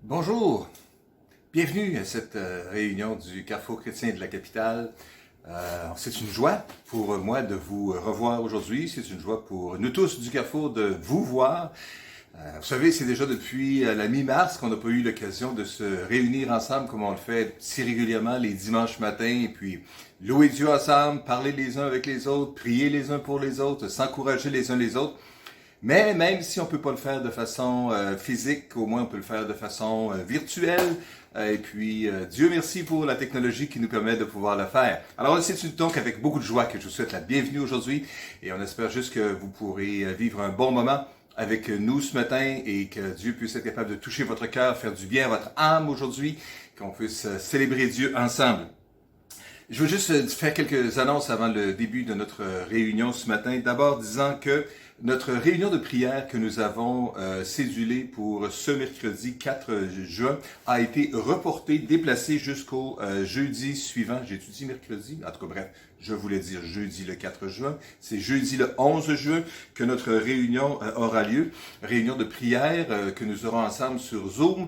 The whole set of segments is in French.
Bonjour, bienvenue à cette réunion du Carrefour chrétien de la capitale. C'est une joie pour moi de vous revoir aujourd'hui, c'est une joie pour nous tous du Carrefour de vous voir. Vous savez, c'est déjà depuis la mi-mars qu'on n'a pas eu l'occasion de se réunir ensemble comme on le fait si régulièrement les dimanches matins, et puis louer Dieu ensemble, parler les uns avec les autres, prier les uns pour les autres, s'encourager les uns les autres. Mais même si on peut pas le faire de façon physique, au moins on peut le faire de façon virtuelle. Et puis, Dieu merci pour la technologie qui nous permet de pouvoir le faire. Alors, c'est donc avec beaucoup de joie que je vous souhaite la bienvenue aujourd'hui. Et on espère juste que vous pourrez vivre un bon moment avec nous ce matin et que Dieu puisse être capable de toucher votre cœur, faire du bien à votre âme aujourd'hui, qu'on puisse célébrer Dieu ensemble. Je veux juste faire quelques annonces avant le début de notre réunion ce matin. D'abord, disant que notre réunion de prière que nous avons cédulée pour ce mercredi 4 juin a été reportée, déplacée jusqu'au jeudi suivant. J'ai dit mercredi? En tout cas, bref, je voulais dire jeudi le 4 juin. C'est jeudi le 11 juin que notre réunion aura lieu. Réunion de prière que nous aurons ensemble sur Zoom,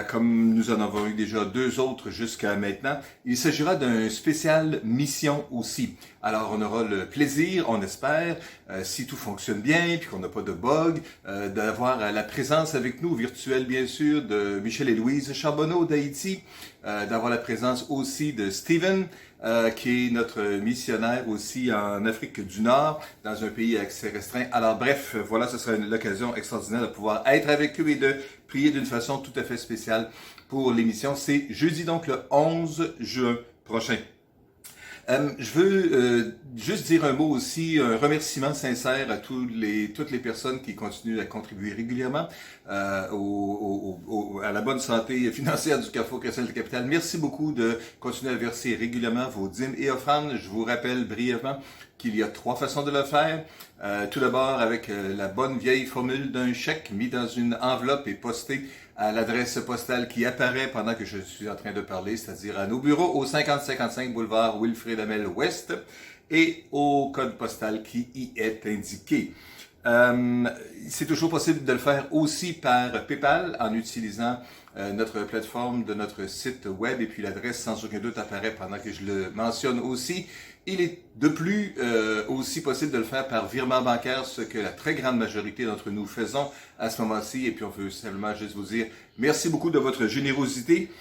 comme nous en avons eu déjà deux autres jusqu'à maintenant. Il s'agira d'un spécial mission aussi. Alors, on aura le plaisir, on espère, si tout fonctionne bien, puis qu'on n'a pas de bug, d'avoir la présence avec nous, virtuelle bien sûr, de Michel et Louise Charbonneau d'Haïti, d'avoir la présence aussi de Steven, qui est notre missionnaire aussi en Afrique du Nord, dans un pays à accès restreint. Alors bref, voilà, ce sera l'occasion extraordinaire de pouvoir être avec eux et de prier d'une façon tout à fait spéciale pour l'émission. C'est jeudi donc le 11 juin prochain. Je veux juste dire un mot aussi, un remerciement sincère à toutes les personnes qui continuent à contribuer régulièrement à la bonne santé financière du Carrefour chrétien de la capitale. Merci beaucoup de continuer à verser régulièrement vos dîmes et offrandes. Je vous rappelle brièvement qu'il y a trois façons de le faire. Tout d'abord avec la bonne vieille formule d'un chèque mis dans une enveloppe et posté à l'adresse postale qui apparaît pendant que je suis en train de parler, c'est-à-dire à nos bureaux au 5055 boulevard Wilfrid Hamel Ouest et au code postal qui y est indiqué. C'est toujours possible de le faire aussi par PayPal en utilisant notre plateforme de notre site web et puis l'adresse sans aucun doute apparaît pendant que je le mentionne aussi. Il est de plus aussi possible de le faire par virement bancaire, ce que la très grande majorité d'entre nous faisons à ce moment-ci. Et puis on veut simplement juste vous dire merci beaucoup de votre générosité.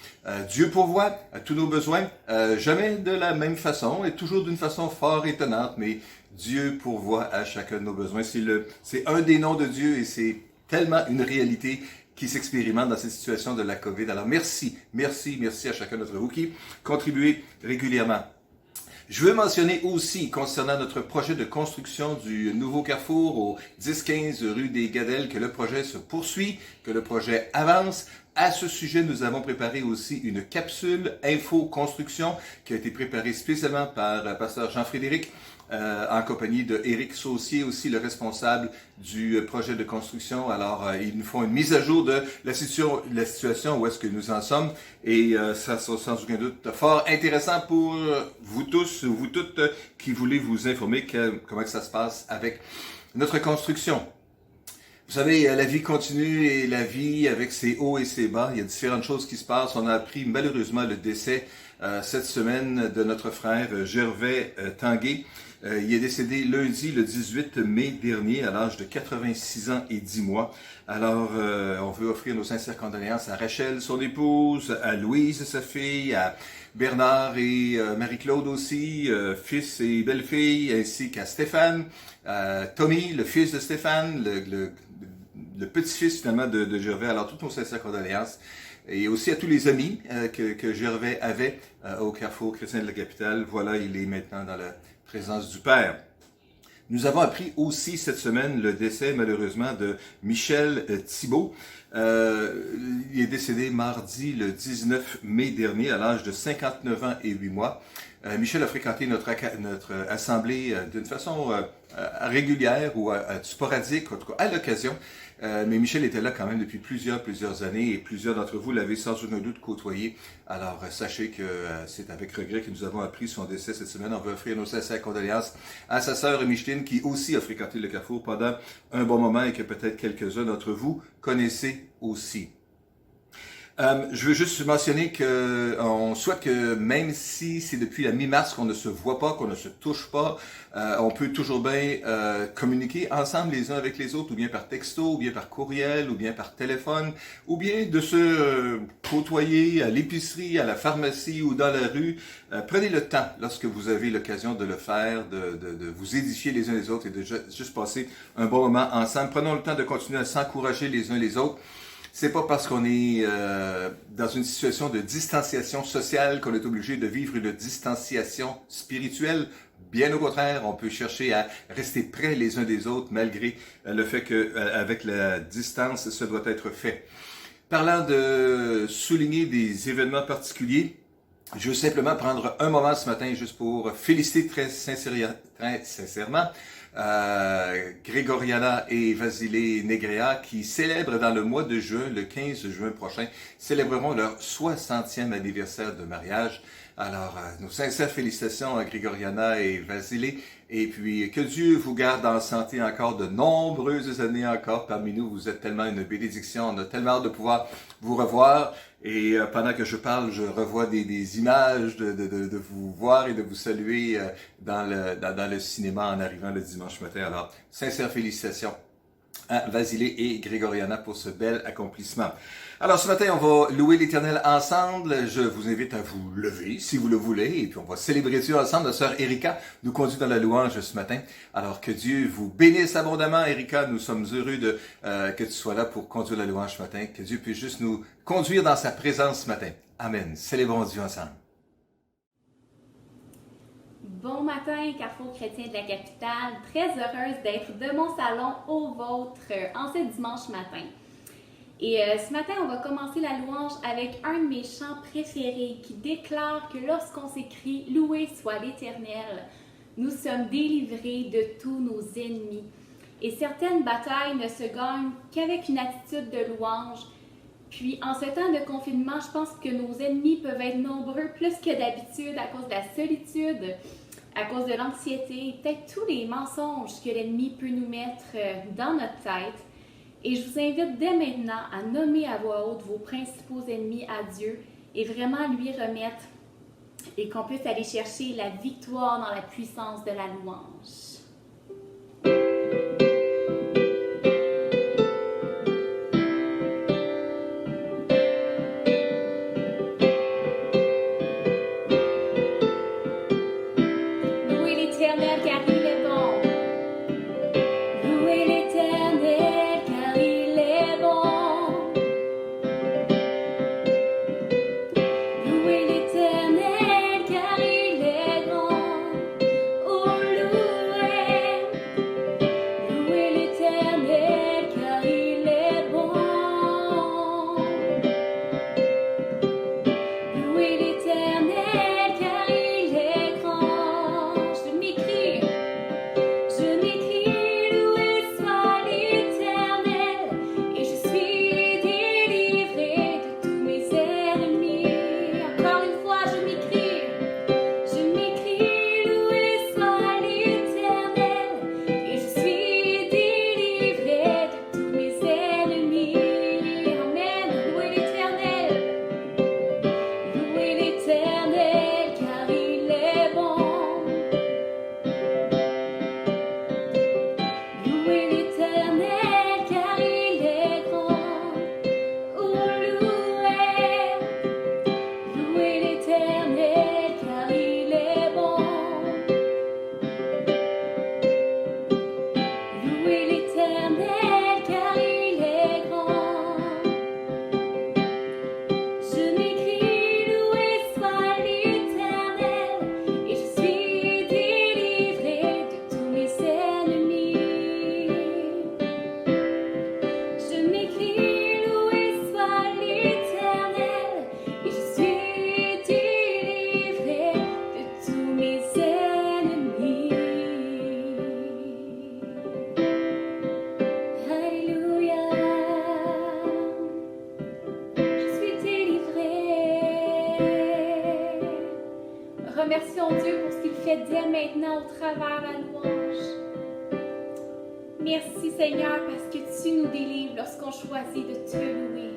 Dieu pourvoit à tous nos besoins, jamais de la même façon et toujours d'une façon fort étonnante, mais Dieu pourvoit à chacun de nos besoins. C'est un des noms de Dieu et c'est tellement une réalité qui s'expérimente dans cette situation de la COVID. Alors merci à chacun d'entre vous qui contribuez régulièrement. Je veux mentionner aussi, concernant notre projet de construction du nouveau carrefour au 10-15 rue des Gadelles, que le projet se poursuit, que le projet avance. À ce sujet, nous avons préparé aussi une capsule info construction qui a été préparée spécialement par pasteur Jean-Frédéric en compagnie de Éric Saucier, aussi le responsable du projet de construction. Alors, ils nous font une mise à jour de la situation où est-ce que nous en sommes et ça sera sans aucun doute fort intéressant pour vous tous ou vous toutes qui voulez vous informer comment ça se passe avec notre construction. Vous savez, la vie continue et la vie avec ses hauts et ses bas. Il y a différentes choses qui se passent. On a appris malheureusement le décès cette semaine de notre frère Gervais Tanguay. Il est décédé lundi le 18 mai dernier à l'âge de 86 ans et 10 mois. Alors, on veut offrir nos sincères condoléances à Rachel, son épouse, à Louise, sa fille, à Bernard et Marie-Claude aussi, fils et belle-fille, ainsi qu'à Stéphane, Tommy, le fils de Stéphane, le petit-fils finalement de Gervais. Alors, toutes nos sincères condoléances. Et aussi à tous les amis que Gervais avait au Carrefour chrétien de la capitale. Voilà, il est maintenant dans la présence du Père. Nous avons appris aussi cette semaine le décès malheureusement de Michel Thibault. Il est décédé mardi le 19 mai dernier à l'âge de 59 ans et 8 mois. Michel a fréquenté notre assemblée d'une façon régulière ou sporadique, en tout cas à l'occasion. Mais Michel était là quand même depuis plusieurs années et plusieurs d'entre vous l'avaient sans aucun doute côtoyé. Alors sachez que c'est avec regret que nous avons appris son décès cette semaine. On veut offrir nos sincères condoléances à sa sœur Micheline qui aussi a fréquenté le Carrefour pendant un bon moment et que peut-être quelques-uns d'entre vous connaissez aussi. Je veux juste mentionner que on souhaite que même si c'est depuis la mi-mars qu'on ne se voit pas, qu'on ne se touche pas, on peut toujours bien communiquer ensemble les uns avec les autres, ou bien par texto, ou bien par courriel, ou bien par téléphone, ou bien de se côtoyer à l'épicerie, à la pharmacie ou dans la rue. Prenez le temps, lorsque vous avez l'occasion de le faire, de vous édifier les uns les autres et de juste passer un bon moment ensemble. Prenons le temps de continuer à s'encourager les uns les autres. C'est pas parce qu'on est dans une situation de distanciation sociale qu'on est obligé de vivre une distanciation spirituelle. Bien au contraire, on peut chercher à rester près les uns des autres malgré le fait qu'avec la distance, ça doit être fait. Parlant de souligner des événements particuliers, je veux simplement prendre un moment ce matin juste pour féliciter très sincèrement Grégoriana et Vasilé Negrea qui célèbrent dans le mois de juin, le 15 juin prochain, célébreront leur 60e anniversaire de mariage. Alors, nos sincères félicitations à Grégoriana et Vasilé. Et puis, que Dieu vous garde en santé encore de nombreuses années encore parmi nous. Vous êtes tellement une bénédiction. On a tellement hâte de pouvoir vous revoir. Et pendant que je parle, je revois des images de vous voir et de vous saluer dans le cinéma en arrivant le dimanche matin. Alors, sincères félicitations à Vasilé et Grégoriana pour ce bel accomplissement. Alors ce matin, on va louer l'Éternel ensemble. Je vous invite à vous lever si vous le voulez et puis on va célébrer Dieu ensemble. La sœur Erika nous conduit dans la louange ce matin. Alors que Dieu vous bénisse abondamment, Erika. Nous sommes heureux que tu sois là pour conduire la louange ce matin. Que Dieu puisse juste nous conduire dans sa présence ce matin. Amen. Célébrons Dieu ensemble. Bon matin, Carrefour chrétien de la capitale. Très heureuse d'être de mon salon au vôtre en ce dimanche matin. Et ce matin, on va commencer la louange avec un de mes chants préférés qui déclare que lorsqu'on s'écrit « Loué soit l'Éternel », nous sommes délivrés de tous nos ennemis. Et certaines batailles ne se gagnent qu'avec une attitude de louange. Puis en ce temps de confinement, je pense que nos ennemis peuvent être nombreux plus que d'habitude à cause de la solitude, à cause de l'anxiété, peut-être tous les mensonges que l'ennemi peut nous mettre dans notre tête. Et je vous invite dès maintenant à nommer à voix haute vos principaux ennemis à Dieu et vraiment lui remettre et qu'on puisse aller chercher la victoire dans la puissance de la louange. Remercions Dieu pour ce qu'il fait dès maintenant au travers de la louange. Merci Seigneur parce que tu nous délivres lorsqu'on choisit de te louer.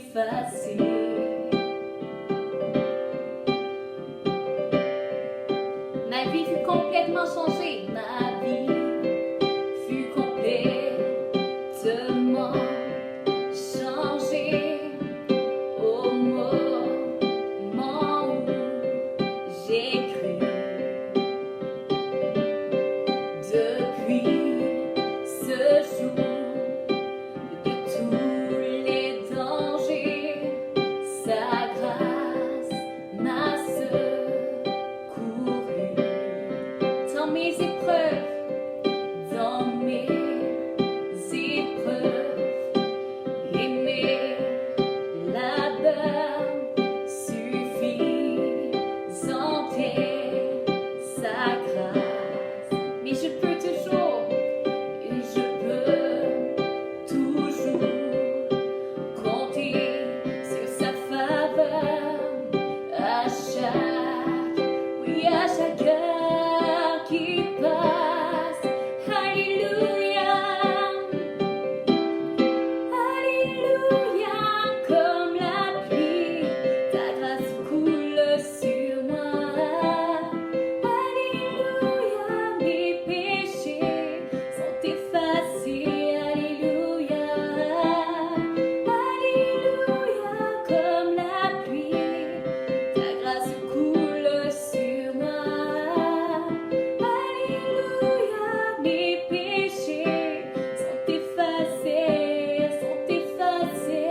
effacé. Ma vie fut complètement changée, ma vie fut complètement changée au moment où j'ai cru. Depuis ce jour, de tous les dangers, sa grâce m'a secouru. Dans mes épreuves, et mes labeurs suffisante est sa grâce. Mais je peux toujours compter sur sa faveur à chaque heure qui passe. Alléluia, Alléluia, comme la pluie, ta grâce coule sur moi. Alléluia, mes péchés sont effacés. Alléluia, Alléluia, comme la pluie, ta grâce coule sur moi. Alléluia, mes péchés sont effacés, sont effacés.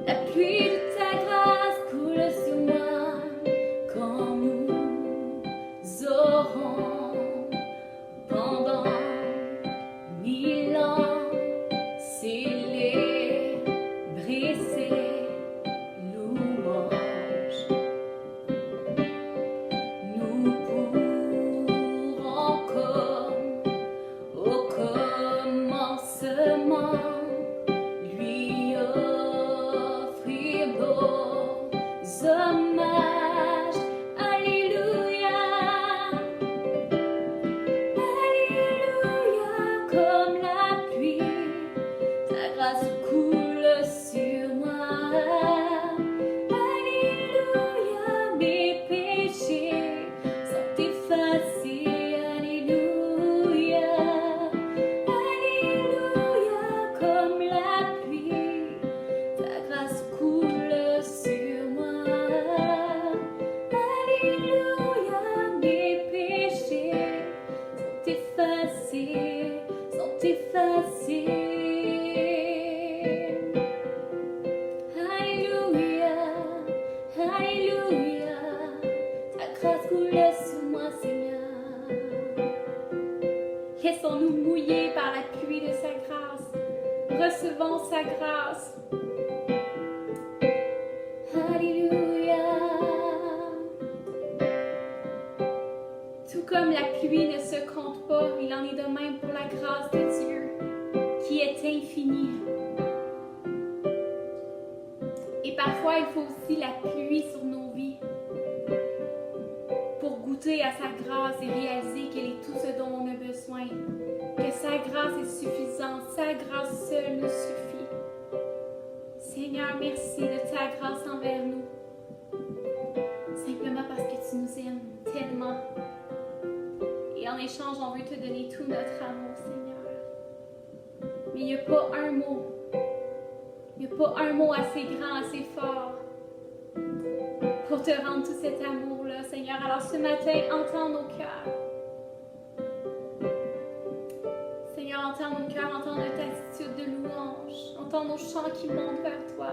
La pluie de ta grâce coule sur moi quand nous aurons pendant 1000 ans célébré ses louanges. Nous pourrons comme au commencement lui offrir nos hommages. Alléluia, Alléluia, comme la pluie, ta grâce coule sur moi. Alléluia, mes péchés sont effacés. Alléluia, Alléluia, comme la pluie, ta grâce coule sur moi. Alléluia, mes péchés sont effacés, sont effacés. Alléluia, Alléluia, ta grâce coule sur moi, Seigneur. Laissons-nous mouiller par la pluie de sa grâce. Recevons sa grâce. Alléluia. Tout comme la pluie ne se compte pas, il en est de même pour la grâce de Dieu, qui est infinie. Et parfois, il faut aussi la pluie sur nos vies pour goûter à sa grâce et réaliser qu'elle est tout ce dont on a besoin. Que sa grâce est suffisante, sa grâce seule nous suffit. Seigneur, merci de ta grâce envers nous. Simplement parce que tu nous aimes tellement. Et en échange, on veut te donner tout notre amour, Seigneur. Mais il n'y a pas un mot. Il n'y a pas un mot assez grand, assez fort pour te rendre tout cet amour-là, Seigneur. Alors ce matin, entends nos cœurs. Seigneur, entends nos cœurs, entends notre attitude de louange. Entends nos chants qui montent vers toi.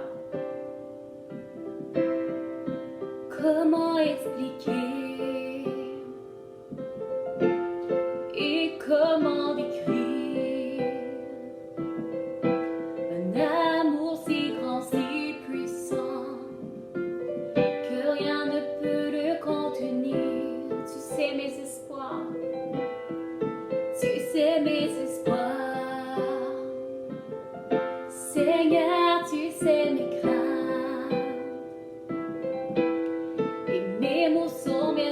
Comment expliquer et comment décrire un amour si grand, si puissant que rien ne peut le contenir. Tu sais mes espoirs, tu sais mes espoirs. Seigneur, tu sais mes craintes. Et mes mots sont mes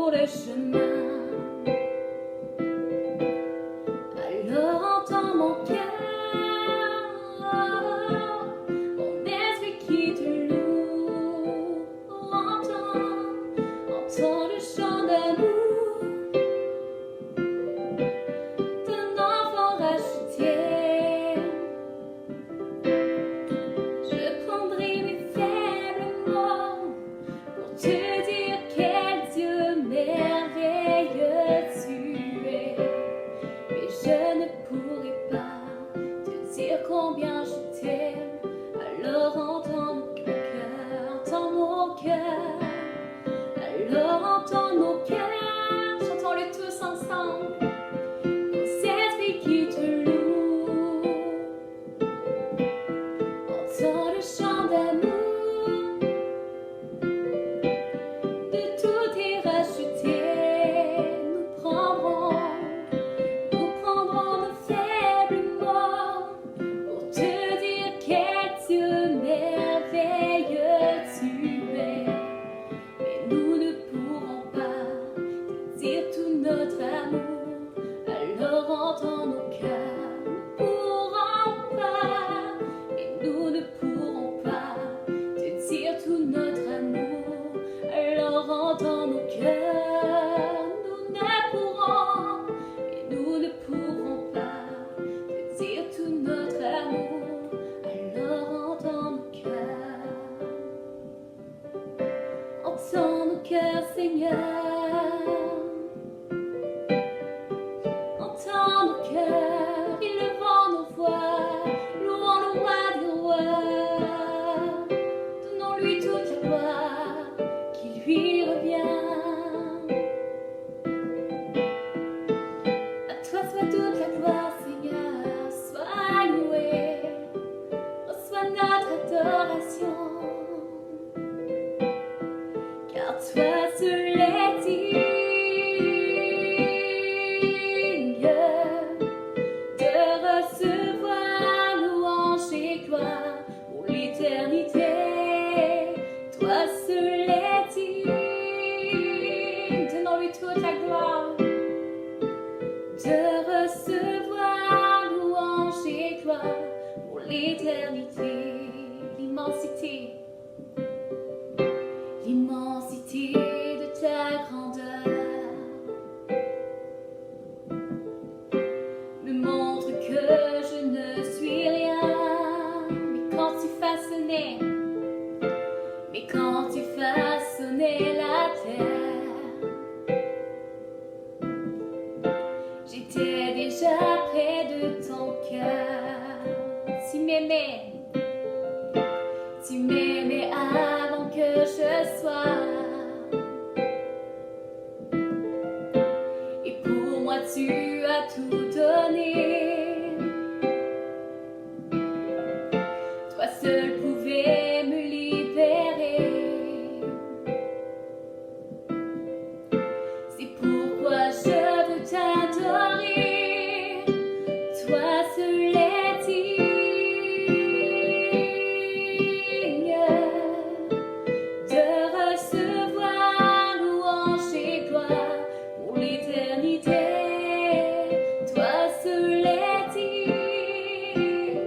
sur le chemin. Alors entends mon cœur, mon esprit qui te loue. Entends le chant d'amour d'un enfant racheté. Je prendrai mes faibles mots pour te dire quel Dieu merveilleux tu es. Mais je ne pourrai pas te dire combien je t'aime. Alors entends mon cœur, entends mon cœur. Alors entends nos cœurs, chantons-le tous ensemble. Nos esprits qui te louent. Entends le chant d'amour de tout est racheté. Nous prendrons nos faibles mots pour te dire quel Dieu merveilleux tu es. Mais nous ne pourrons pas te dire tout notre amour. Alors entends nos cœurs, nous pourrons pas. Et nous ne pourrons pas te dire tout notre amour. Alors entends nos cœurs, nous ne pourrons. Et nous ne pourrons pas te dire tout notre amour. Alors entends nos cœurs. Entends nos cœurs, Seigneur. Entends nos cœurs, élevons nos voix, louons le roi des rois. Donnons-lui toute la gloire qui lui revient. À toi soit toute la gloire, Seigneur, sois loué. Reçois notre adoration. Car toi seul est digne de recevoir louange et gloire pour l'éternité. Toi seul est digne, donnons-lui toute la gloire, de recevoir louange et gloire pour l'éternité. L'immensité de ta grandeur me montre que je ne suis rien. Mais quand tu façonnais la terre, j'étais déjà près de ton cœur. Tu m'aimais avant que je sois. Et pour moi tu as tout donné. Toi seul pouvais me libérer. C'est pourquoi je veux t'adorer. Toi seul est digne de recevoir louange et gloire pour l'éternité. Toi seul est digne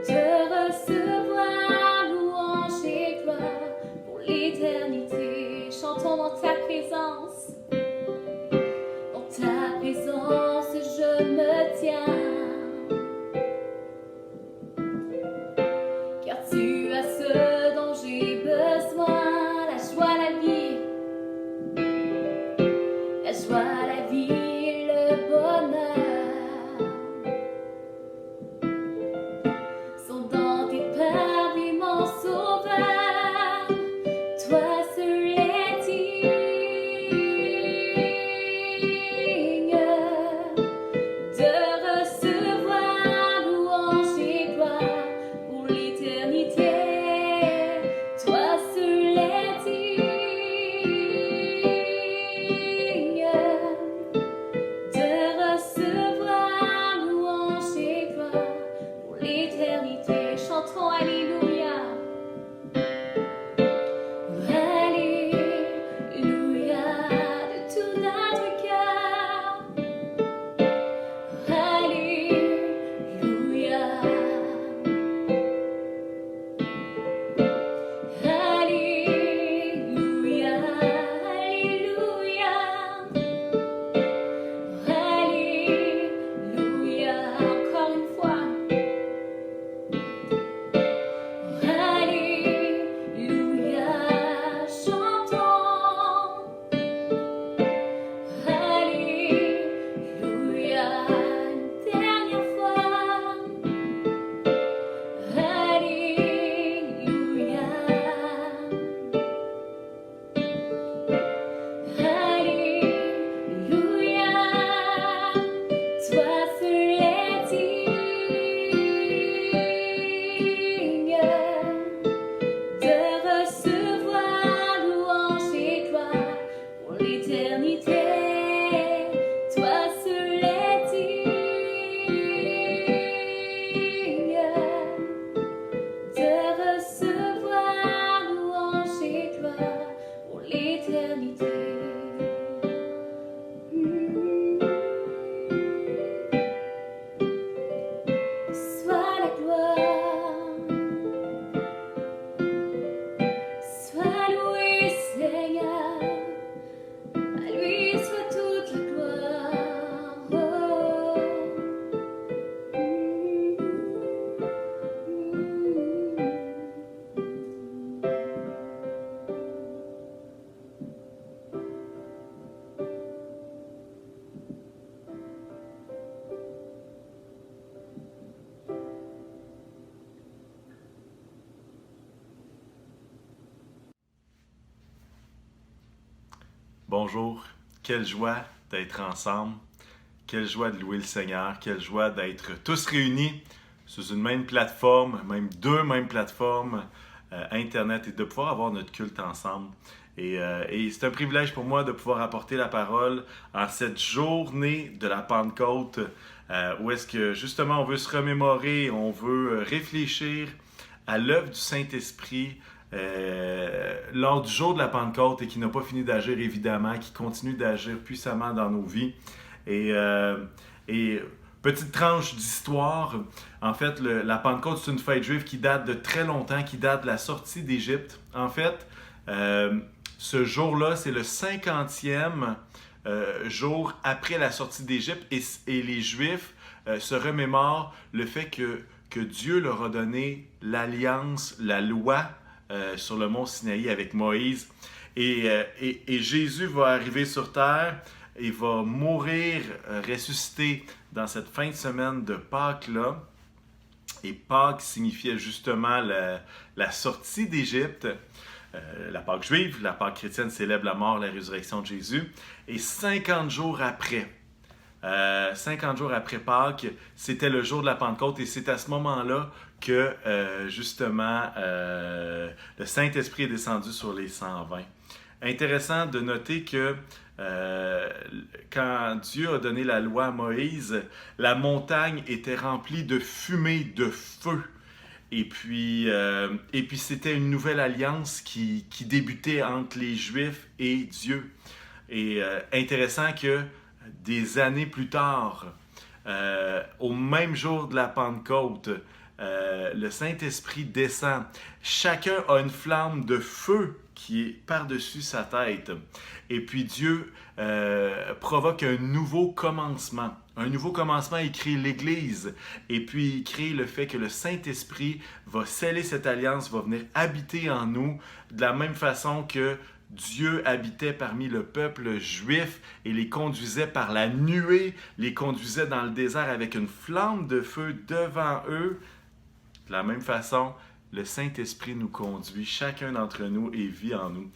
de recevoir louange et gloire pour l'éternité. Chantons dans ta présence. Dans ta présence, je me tiens. Car tu as ce dont j'ai besoin, la joie, la vie. La joie, la vie et le bonheur sont dans tes paris, mon sauveur. Toi seul est digne de recevoir louange et gloire pour l'éternité. bonjour. Quelle joie d'être ensemble. Quelle joie de louer le Seigneur. Quelle joie d'être tous réunis sous une même plateforme, même deux mêmes plateformes, Internet, et de pouvoir avoir notre culte ensemble. Et c'est un privilège pour moi de pouvoir apporter la parole en cette journée de la Pentecôte, où est-ce que justement on veut se remémorer, on veut réfléchir à l'œuvre du Saint-Esprit lors du jour de la Pentecôte et qui n'a pas fini d'agir évidemment, qui continue d'agir puissamment dans nos vies. Et petite tranche d'histoire, en fait la Pentecôte c'est une fête juive qui date de très longtemps, qui date de la sortie d'Égypte. En fait, ce jour-là c'est le 50e jour après la sortie d'Égypte et les Juifs se remémorent le fait que Dieu leur a donné l'alliance, la loi sur le mont Sinaï avec Moïse. Et Jésus va arriver sur terre et va mourir, ressusciter dans cette fin de semaine de Pâques-là. Et Pâques signifiait justement la sortie d'Égypte. La Pâque juive, la Pâque chrétienne célèbre la mort, la résurrection de Jésus. Et 50 jours après Pâques, c'était le jour de la Pentecôte et c'est à ce moment-là que justement le Saint-Esprit est descendu sur les 120. Intéressant de noter que quand Dieu a donné la loi à Moïse, la montagne était remplie de fumée, de feu. Et puis c'était une nouvelle alliance qui débutait entre les Juifs et Dieu. Et intéressant que des années plus tard, au même jour de la Pentecôte, le Saint-Esprit descend. Chacun a une flamme de feu qui est par-dessus sa tête. Et puis Dieu provoque un nouveau commencement. Un nouveau commencement, il crée l'Église. Et puis il crée le fait que le Saint-Esprit va sceller cette alliance, va venir habiter en nous de la même façon que Dieu habitait parmi le peuple juif et les conduisait par la nuée, les conduisait dans le désert avec une flamme de feu devant eux. De la même façon, le Saint-Esprit nous conduit, chacun d'entre nous et vit en nous.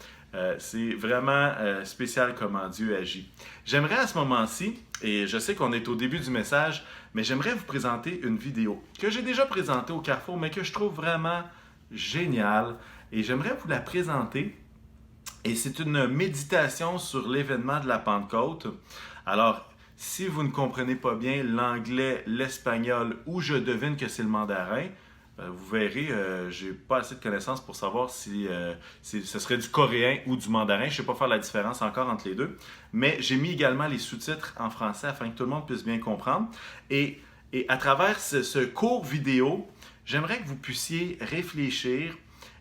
C'est vraiment spécial comment Dieu agit. J'aimerais à ce moment-ci, et je sais qu'on est au début du message, mais j'aimerais vous présenter une vidéo que j'ai déjà présentée au Carrefour, mais que je trouve vraiment géniale. Et j'aimerais vous la présenter. Et c'est une méditation sur l'événement de la Pentecôte. Alors, si vous ne comprenez pas bien l'anglais, l'espagnol ou je devine que c'est le mandarin, vous verrez, j'ai pas assez de connaissances pour savoir si ce serait du coréen ou du mandarin. Je ne sais pas faire la différence encore entre les deux. Mais j'ai mis également les sous-titres en français afin que tout le monde puisse bien comprendre. Et à travers ce court vidéo, j'aimerais que vous puissiez réfléchir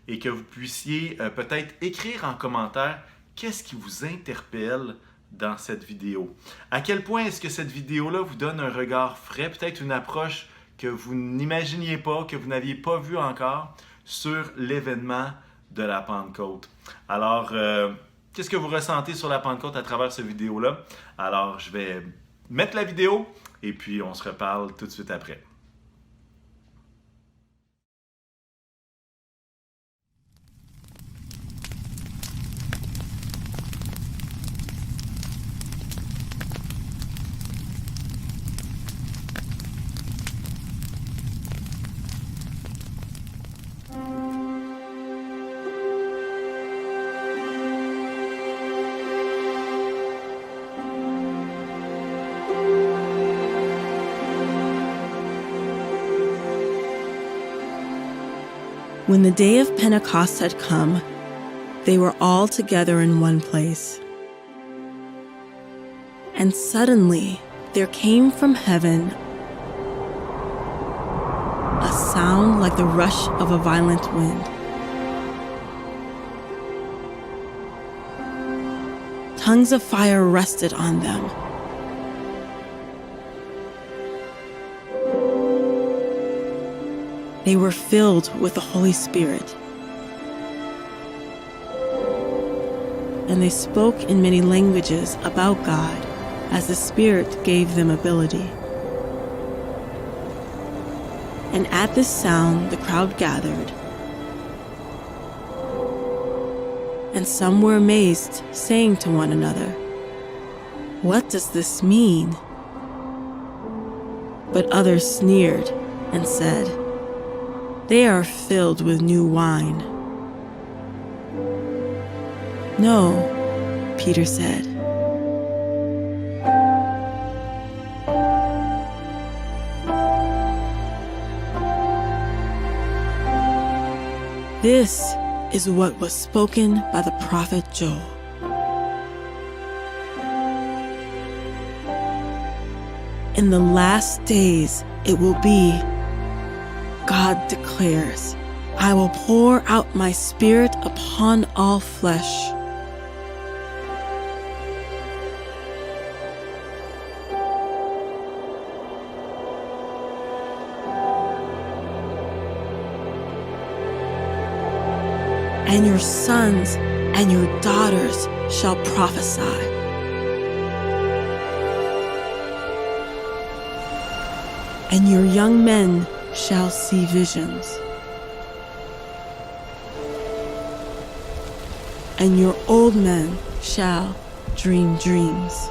et que vous puissiez peut-être écrire en commentaire qu'est-ce qui vous interpelle dans cette vidéo. À quel point est-ce que cette vidéo-là vous donne un regard frais, peut-être une approche que vous n'imaginiez pas, que vous n'aviez pas vu encore sur l'événement de la Pentecôte. Alors, qu'est-ce que vous ressentez sur la Pentecôte à travers cette vidéo-là? Alors, je vais mettre la vidéo et puis on se reparle tout de suite après. When the day of Pentecost had come, they were all together in one place. And suddenly there came from heaven a sound like the rush of a violent wind. Tongues of fire rested on them. They were filled with the Holy Spirit. And they spoke in many languages about God as the Spirit gave them ability. And at this sound the crowd gathered. and some were amazed, saying to one another, "What does this mean?" But others sneered and said, "They are filled with new wine." "No," Peter said. This is what was spoken by the prophet Joel. In the last days it will be, God declares, I will pour out my spirit upon all flesh. And your sons and your daughters shall prophesy. And your young men shall see visions. And your old men shall dream dreams.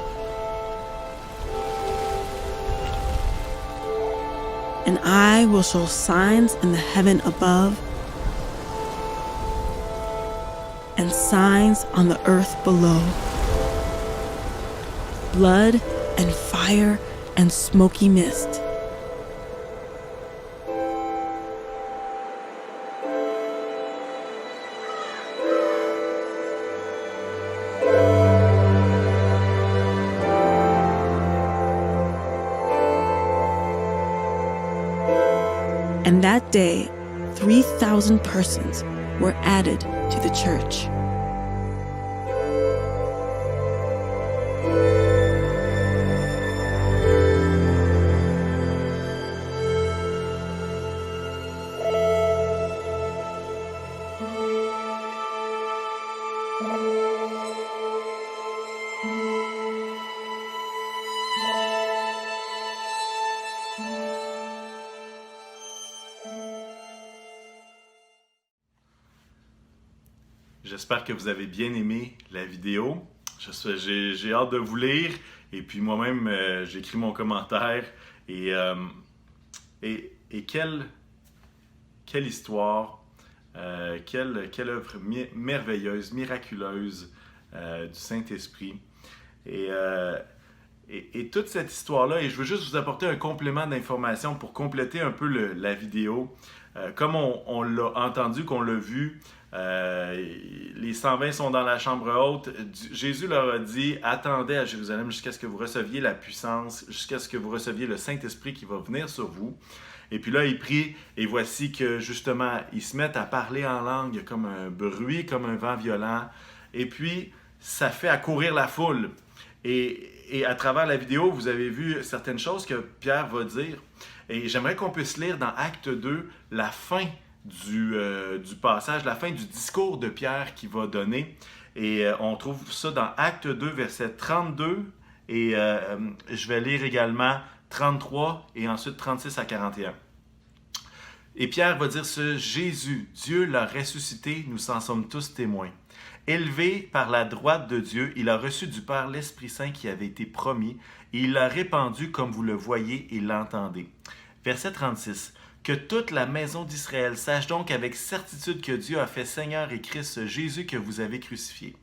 And I will show signs in the heaven above, and signs on the earth below: blood and fire and smoky mist. And that day, 3,000 persons were added to the church. J'espère que vous avez bien aimé la vidéo. J'ai hâte de vous lire. Et puis moi-même, j'écris mon commentaire. Et quelle histoire, quelle œuvre merveilleuse, miraculeuse du Saint-Esprit. Et toute cette histoire-là, et je veux juste vous apporter un complément d'information pour compléter un peu la vidéo. Comme on l'a entendu, qu'on l'a vu, les 120 sont dans la chambre haute. Jésus leur a dit: attendez à Jérusalem jusqu'à ce que vous receviez la puissance, jusqu'à ce que vous receviez le Saint-Esprit qui va venir sur vous. Et puis là, il prie, et voici que justement, ils se mettent à parler en langue comme un bruit, comme un vent violent. Et puis, ça fait accourir la foule. Et à travers la vidéo, vous avez vu certaines choses que Pierre va dire. Et j'aimerais qu'on puisse lire dans Acte 2 la fin du passage, la fin du discours de Pierre qu'il va donner. Et on trouve ça dans Acte 2, verset 32. Et je vais lire également 33 et ensuite 36 à 41. Et Pierre va dire ce: Jésus, Dieu l'a ressuscité, nous en sommes tous témoins. Élevé par la droite de Dieu, il a reçu du Père l'Esprit Saint qui avait été promis, et il l'a répandu comme vous le voyez et l'entendez. Verset 36. Que toute la maison d'Israël sache donc avec certitude que Dieu a fait Seigneur et Christ Jésus que vous avez crucifié.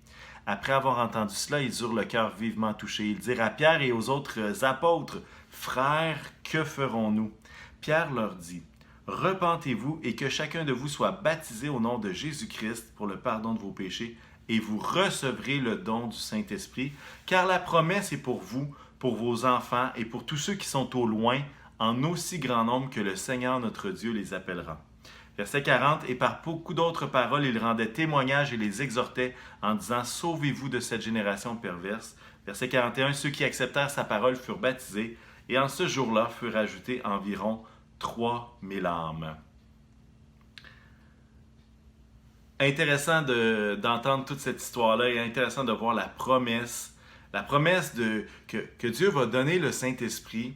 Après avoir entendu cela, ils eurent le cœur vivement touché. Ils dirent à Pierre et aux autres apôtres: Frères, que ferons-nous? Pierre leur dit: Repentez-vous et que chacun de vous soit baptisé au nom de Jésus-Christ pour le pardon de vos péchés, et vous recevrez le don du Saint-Esprit, car la promesse est pour vous, pour vos enfants et pour tous ceux qui sont au loin, en aussi grand nombre que le Seigneur notre Dieu les appellera. Verset 40, et par beaucoup d'autres paroles, il rendait témoignage et les exhortait en disant: Sauvez-vous de cette génération perverse. Verset 41, ceux qui acceptèrent sa parole furent baptisés, et en ce jour-là furent ajoutés environ 3000 âmes. Intéressant d'entendre toute cette histoire-là, et intéressant de voir la promesse que Dieu va donner le Saint-Esprit.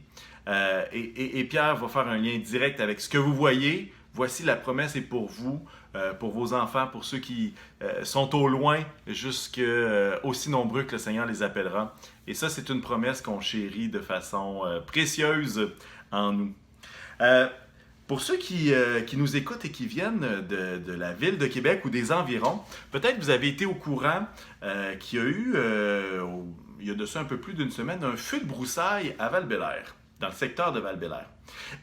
Et Pierre va faire un lien direct avec ce que vous voyez. voici la promesse est pour vous, pour vos enfants, pour ceux qui sont au loin, jusque aussi nombreux que le Seigneur les appellera. Et ça, c'est une promesse qu'on chérit de façon précieuse en nous. Pour ceux qui nous écoutent et qui viennent de la ville de Québec ou des environs, peut-être vous avez été au courant qu'il y a eu, il y a de ça un peu plus d'une semaine, un feu de broussailles à Val-Bélair, dans le secteur de Val-Bélair.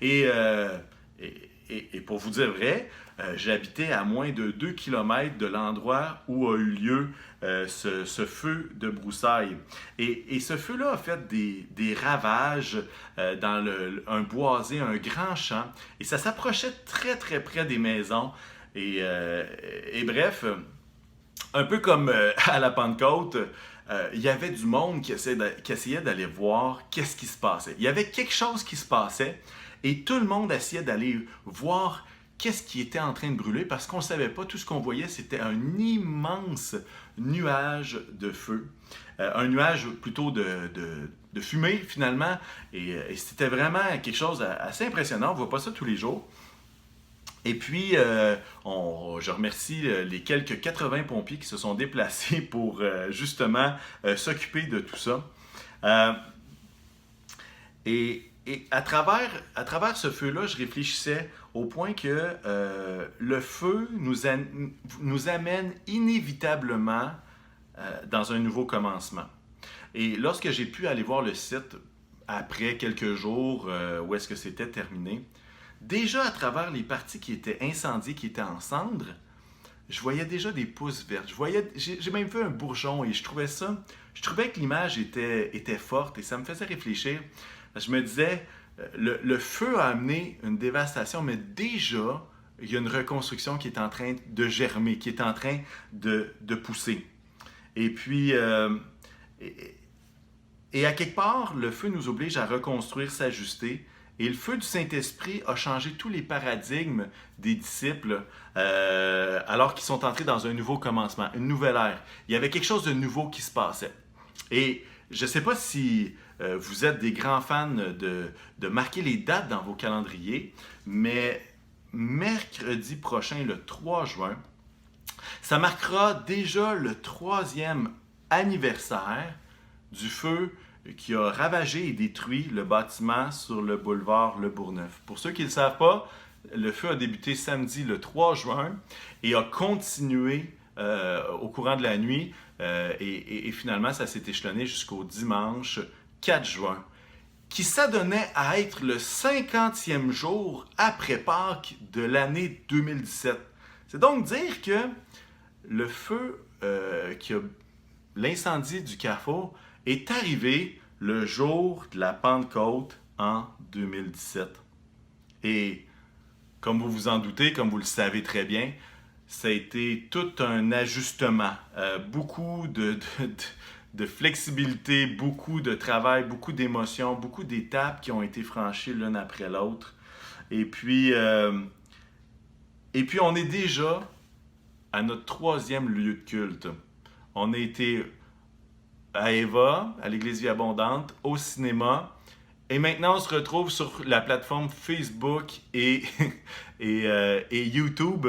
Et pour vous dire vrai, j'habitais à moins de 2 km de l'endroit où a eu lieu ce feu de broussailles. Et ce feu-là a fait des ravages dans un boisé, un grand champ. Et ça s'approchait très, très près des maisons. Et bref, un peu comme à la Pentecôte, il y avait du monde qui essayait d'aller voir qu'est-ce qui se passait. Il y avait quelque chose qui se passait et tout le monde essayait d'aller voir qu'est-ce qui était en train de brûler parce qu'on ne savait pas. Tout ce qu'on voyait, c'était un immense nuage de feu. Un nuage plutôt de fumée, finalement. Et c'était vraiment quelque chose d'assez impressionnant. On ne voit pas ça tous les jours. Et puis, je remercie les quelques 80 pompiers qui se sont déplacés pour justement s'occuper de tout ça. Et à travers ce feu-là, je réfléchissais au point que le feu nous amène inévitablement dans un nouveau commencement. Et lorsque j'ai pu aller voir le site après quelques jours où est-ce que c'était terminé, déjà à travers les parties qui étaient incendiées, qui étaient en cendres, je voyais déjà des pousses vertes. J'ai même vu un bourgeon et je trouvais que l'image était forte et ça me faisait réfléchir. Je me disais, le feu a amené une dévastation, mais déjà, il y a une reconstruction qui est en train de germer, qui est en train de pousser. Et puis, et à quelque part, le feu nous oblige à reconstruire, s'ajuster. Et le feu du Saint-Esprit a changé tous les paradigmes des disciples alors qu'ils sont entrés dans un nouveau commencement, une nouvelle ère. Il y avait quelque chose de nouveau qui se passait. Et je ne sais pas si vous êtes des grands fans de marquer les dates dans vos calendriers, mais mercredi prochain, le 3 juin, ça marquera déjà le 3e anniversaire du feu qui a ravagé et détruit le bâtiment sur le boulevard Le Bourgneuf. Pour ceux qui ne le savent pas, le feu a débuté samedi le 3 juin et a continué au courant de la nuit et finalement ça s'est échelonné jusqu'au dimanche 4 juin qui s'adonnait à être le 50e jour après Pâques de l'année 2017. C'est donc dire que le feu, l'incendie du Carrefour est arrivé le jour de la Pentecôte en 2017. Et comme vous vous en doutez, comme vous le savez très bien, ça a été tout un ajustement, beaucoup de flexibilité, beaucoup de travail, beaucoup d'émotions, beaucoup d'étapes qui ont été franchies l'une après l'autre. Et puis on est déjà à notre 3e lieu de culte. On a été à Eva, à l'Église Vie Abondante, au cinéma. Et maintenant, on se retrouve sur la plateforme Facebook et YouTube.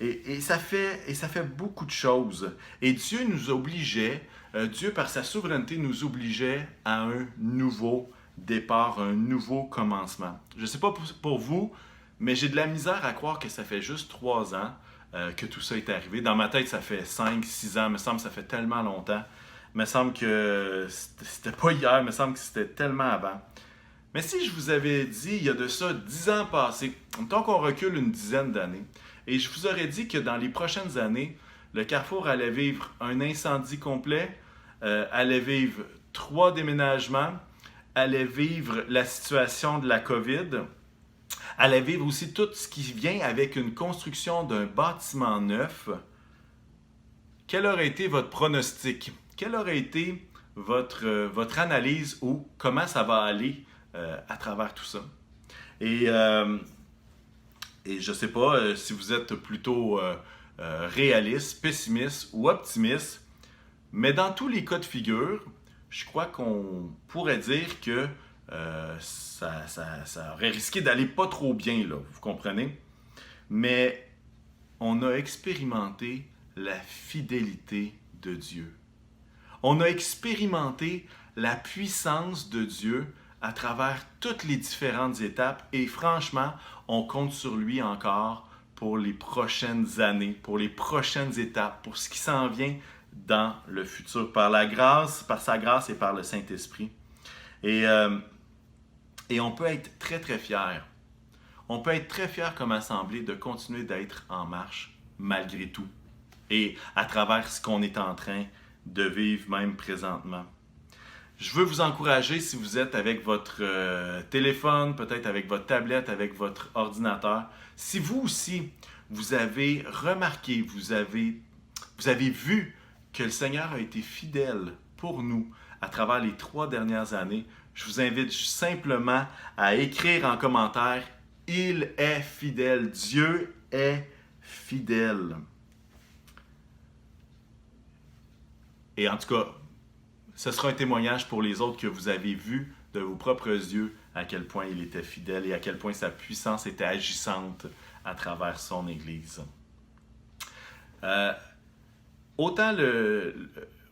Et ça fait beaucoup de choses. Et Dieu nous obligeait, Dieu par sa souveraineté nous obligeait à un nouveau départ, un nouveau commencement. Je ne sais pas pour vous, mais j'ai de la misère à croire que ça fait juste 3 ans que tout ça est arrivé. Dans ma tête, ça fait 5, 6 ans. Il me semble que ça fait tellement longtemps. Il me semble que c'était pas hier, il me semble que c'était tellement avant. Mais si je vous avais dit, il y a de ça 10 ans passés, tant qu'on recule une dizaine d'années, et je vous aurais dit que dans les prochaines années, le Carrefour allait vivre un incendie complet, allait vivre 3 déménagements, allait vivre la situation de la COVID, allait vivre aussi tout ce qui vient avec une construction d'un bâtiment neuf, quel aurait été votre pronostic? Quelle aurait été votre analyse ou comment ça va aller à travers tout ça? Et je ne sais pas si vous êtes plutôt réaliste, pessimiste ou optimiste, mais dans tous les cas de figure, je crois qu'on pourrait dire que ça aurait risqué d'aller pas trop bien, là, vous comprenez? mais on a expérimenté la fidélité de Dieu. On a expérimenté la puissance de Dieu à travers toutes les différentes étapes et franchement, on compte sur lui encore pour les prochaines années, pour les prochaines étapes, pour ce qui s'en vient dans le futur, par sa grâce et par le Saint-Esprit. Et on peut être très, très fiers. On peut être très fiers comme assemblée de continuer d'être en marche malgré tout et à travers ce qu'on est en train de vivre même présentement. Je veux vous encourager si vous êtes avec votre téléphone, peut-être avec votre tablette, avec votre ordinateur. Si vous aussi, vous avez remarqué, vous avez vu que le Seigneur a été fidèle pour nous à travers les 3 dernières années, je vous invite simplement à écrire en commentaire « Il est fidèle ». Dieu est fidèle. Et en tout cas, ce sera un témoignage pour les autres que vous avez vu de vos propres yeux à quel point il était fidèle et à quel point sa puissance était agissante à travers son Église. Autant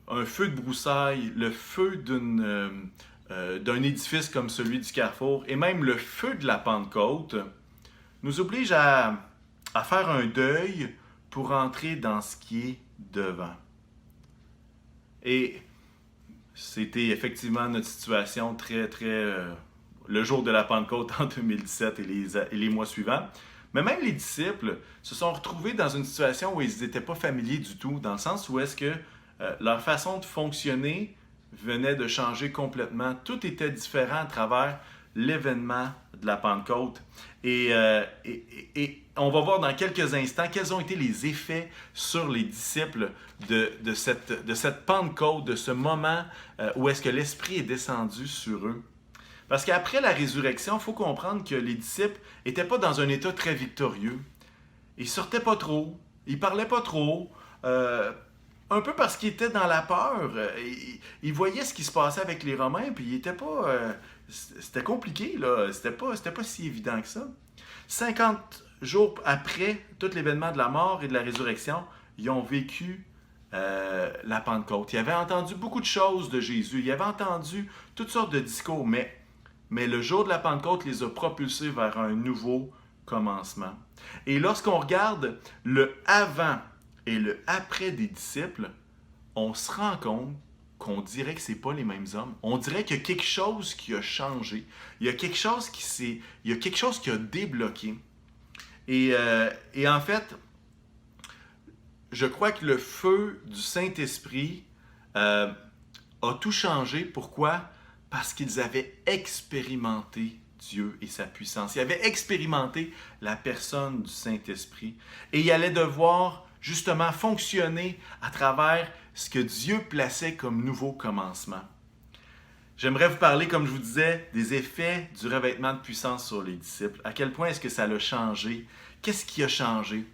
un feu de broussailles, le feu d'un édifice comme celui du Carrefour et même le feu de la Pentecôte nous oblige à faire un deuil pour entrer dans ce qui est devant. Et c'était effectivement notre situation très, le jour de la Pentecôte en 2017 et les mois suivants. Mais même les disciples se sont retrouvés dans une situation où ils n'étaient pas familiers du tout, dans le sens où est-ce que leur façon de fonctionner venait de changer complètement. Tout était différent à travers l'événement de la Pentecôte. Et on va voir dans quelques instants quels ont été les effets sur les disciples de cette Pentecôte, de ce moment où est-ce que l'Esprit est descendu sur eux. Parce qu'après la résurrection, il faut comprendre que les disciples n'étaient pas dans un état très victorieux. Ils ne sortaient pas trop, ils ne parlaient pas trop, un peu parce qu'ils étaient dans la peur. Ils voyaient ce qui se passait avec les Romains, puis ils étaient pas... c'était compliqué, là. C'était pas si évident que ça. 50 jours après tout l'événement de la mort et de la résurrection, ils ont vécu la Pentecôte. Ils avaient entendu beaucoup de choses de Jésus. Ils avaient entendu toutes sortes de discours, mais le jour de la Pentecôte les a propulsés vers un nouveau commencement. Et lorsqu'on regarde le avant et le après des disciples, on se rend compte qu'on dirait que ce n'est pas les mêmes hommes. On dirait qu'il y a quelque chose qui a changé. Il y a quelque chose qui a débloqué. Et en fait, je crois que le feu du Saint-Esprit a tout changé. Pourquoi? Parce qu'ils avaient expérimenté Dieu et sa puissance. Ils avaient expérimenté la personne du Saint-Esprit. Et ils allaient devoir justement fonctionner à travers ce que Dieu plaçait comme nouveau commencement. J'aimerais vous parler, comme je vous disais, des effets du revêtement de puissance sur les disciples. À quel point est-ce que ça l'a changé? Qu'est-ce qui a changé?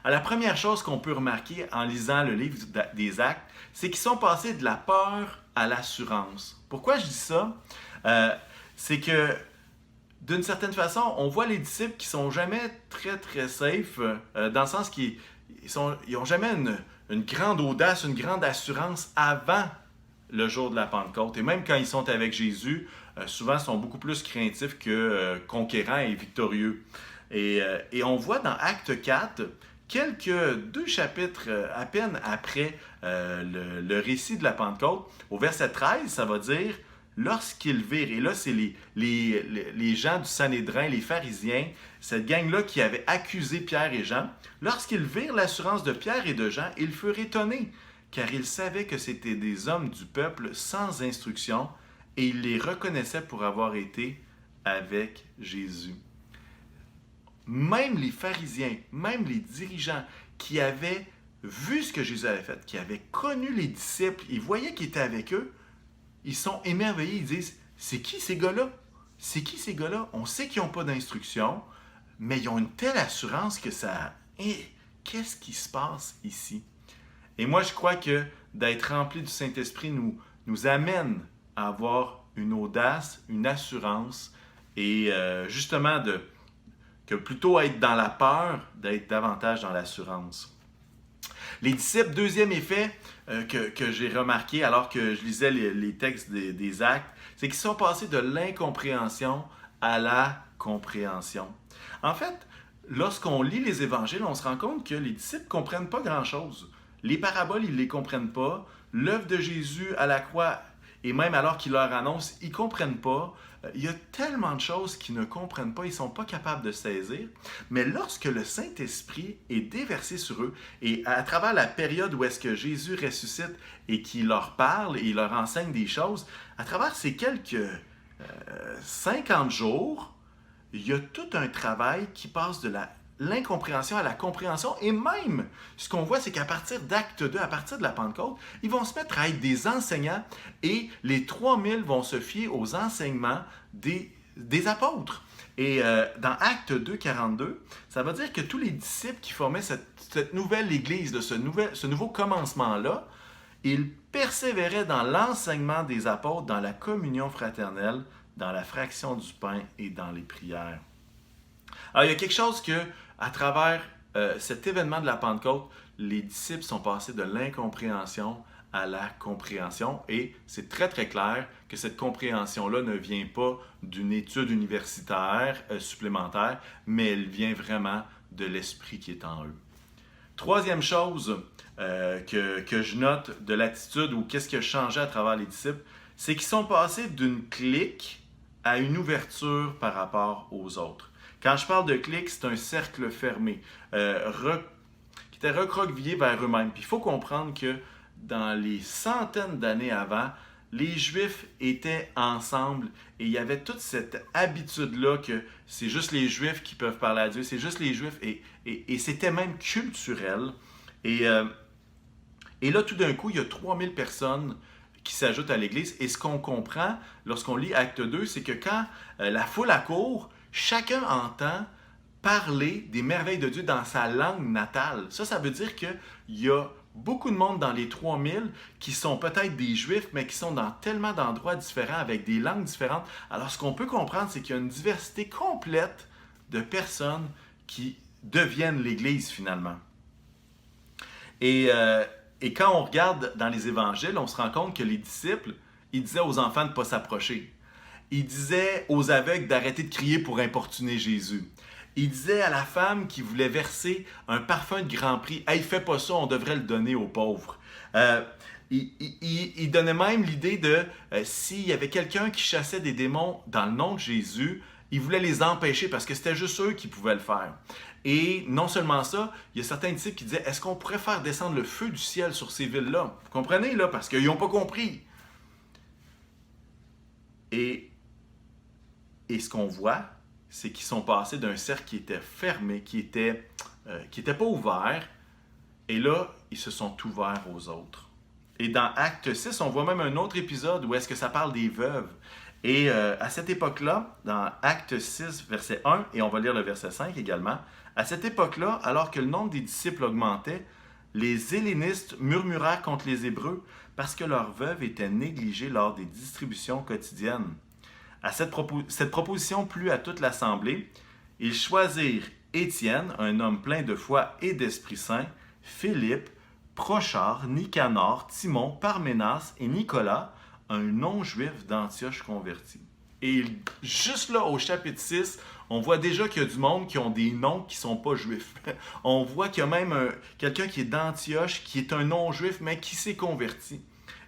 Alors, la première chose qu'on peut remarquer en lisant le livre des Actes, c'est qu'ils sont passés de la peur à l'assurance. Pourquoi je dis ça? C'est que, d'une certaine façon, on voit les disciples qui ne sont jamais très, très safe, dans le sens qu'ils n'ont jamais une grande audace, une grande assurance avant le jour de la Pentecôte. Et même quand ils sont avec Jésus, souvent ils sont beaucoup plus craintifs que conquérants et victorieux. Et on voit dans Acte 4, quelques 2 chapitres à peine après le récit de la Pentecôte, au verset 13, ça va dire « Lorsqu'ils virent », et là c'est les gens du Sanhédrin, les pharisiens, cette gang-là qui avait accusé Pierre et Jean, lorsqu'ils virent l'assurance de Pierre et de Jean, ils furent étonnés, car ils savaient que c'étaient des hommes du peuple sans instruction, et ils les reconnaissaient pour avoir été avec Jésus. Même les pharisiens, même les dirigeants qui avaient vu ce que Jésus avait fait, qui avaient connu les disciples, ils voyaient qu'ils étaient avec eux, ils sont émerveillés, ils disent « C'est qui ces gars-là? C'est qui ces gars-là? On sait qu'ils n'ont pas d'instruction, mais ils ont une telle assurance que ça... qu'est-ce qui se passe ici? » Et moi, je crois que d'être rempli du Saint-Esprit nous amène à avoir une audace, une assurance et justement que plutôt être dans la peur, d'être davantage dans l'assurance. Les disciples, deuxième effet que j'ai remarqué alors que je lisais les textes des Actes, c'est qu'ils sont passés de l'incompréhension à la compréhension. En fait, lorsqu'on lit les évangiles, on se rend compte que les disciples ne comprennent pas grand-chose. Les paraboles, ils ne les comprennent pas. L'œuvre de Jésus à la croix, et même alors qu'il leur annonce, ils ne comprennent pas. Il y a tellement de choses qu'ils ne comprennent pas, ils ne sont pas capables de saisir. Mais lorsque le Saint-Esprit est déversé sur eux, et à travers la période où est-ce que Jésus ressuscite et qu'il leur parle et il leur enseigne des choses, à travers ces quelques 50 jours, il y a tout un travail qui passe de l'incompréhension à la compréhension. Et même, ce qu'on voit, c'est qu'à partir d'Acte 2, à partir de la Pentecôte, ils vont se mettre à être des enseignants et les 3000 vont se fier aux enseignements des apôtres. Et dans Acte 2, 42, ça veut dire que tous les disciples qui formaient cette nouvelle Église, de ce nouveau commencement-là, ils persévéraient dans l'enseignement des apôtres, dans la communion fraternelle, dans la fraction du pain et dans les prières. Alors, il y a quelque chose que, à travers cet événement de la Pentecôte, les disciples sont passés de l'incompréhension à la compréhension et c'est très très clair que cette compréhension-là ne vient pas d'une étude universitaire supplémentaire, mais elle vient vraiment de l'esprit qui est en eux. Troisième chose que je note de l'attitude ou qu'est-ce qui a changé à travers les disciples, c'est qu'ils sont passés d'une clique à une ouverture par rapport aux autres. Quand je parle de clique, c'est un cercle fermé, qui était recroquevillé vers eux-mêmes. Puis il faut comprendre que dans les centaines d'années avant, les Juifs étaient ensemble et il y avait toute cette habitude-là que c'est juste les Juifs qui peuvent parler à Dieu, c'est juste les Juifs et c'était même culturel. Et là, tout d'un coup, il y a 3000 personnes qui s'ajoutent à l'Église. Et ce qu'on comprend lorsqu'on lit Acte 2, c'est que quand la foule accourt, chacun entend parler des merveilles de Dieu dans sa langue natale. Ça veut dire qu'il y a beaucoup de monde dans les 3000 qui sont peut-être des Juifs, mais qui sont dans tellement d'endroits différents, avec des langues différentes. Alors, ce qu'on peut comprendre, c'est qu'il y a une diversité complète de personnes qui deviennent l'Église, finalement. Et quand on regarde dans les évangiles, on se rend compte que les disciples, ils disaient aux enfants de ne pas s'approcher. Ils disaient aux aveugles d'arrêter de crier pour importuner Jésus. Ils disaient à la femme qui voulait verser un parfum de grand prix, « Hey, fais pas ça, on devrait le donner aux pauvres. » Il donnait même l'idée de s'il y avait quelqu'un qui chassait des démons dans le nom de Jésus, il voulait les empêcher parce que c'était juste eux qui pouvaient le faire. Et non seulement ça, il y a certains disciples qui disaient « Est-ce qu'on pourrait faire descendre le feu du ciel sur ces villes-là? » Vous comprenez, là? Parce qu'ils n'ont pas compris. Et ce qu'on voit, c'est qu'ils sont passés d'un cercle qui était fermé, qui était pas ouvert, et là, ils se sont ouverts aux autres. Et dans Acte 6, on voit même un autre épisode où est-ce que ça parle des veuves. Et à cette époque-là, dans Acte 6, verset 1, et on va lire le verset 5 également, à cette époque-là, alors que le nombre des disciples augmentait, les Hellénistes murmurèrent contre les Hébreux parce que leurs veuves étaient négligées lors des distributions quotidiennes. Cette proposition plut à toute l'assemblée. Ils choisirent Étienne, un homme plein de foi et d'Esprit Saint, Philippe, Prochard, Nicanor, Timon, Parménas et Nicolas, un non-juif d'Antioche converti. Et juste là, au chapitre 6, on voit déjà qu'il y a du monde qui ont des noms qui ne sont pas juifs. On voit qu'il y a même quelqu'un qui est d'Antioche, qui est un non-juif, mais qui s'est converti.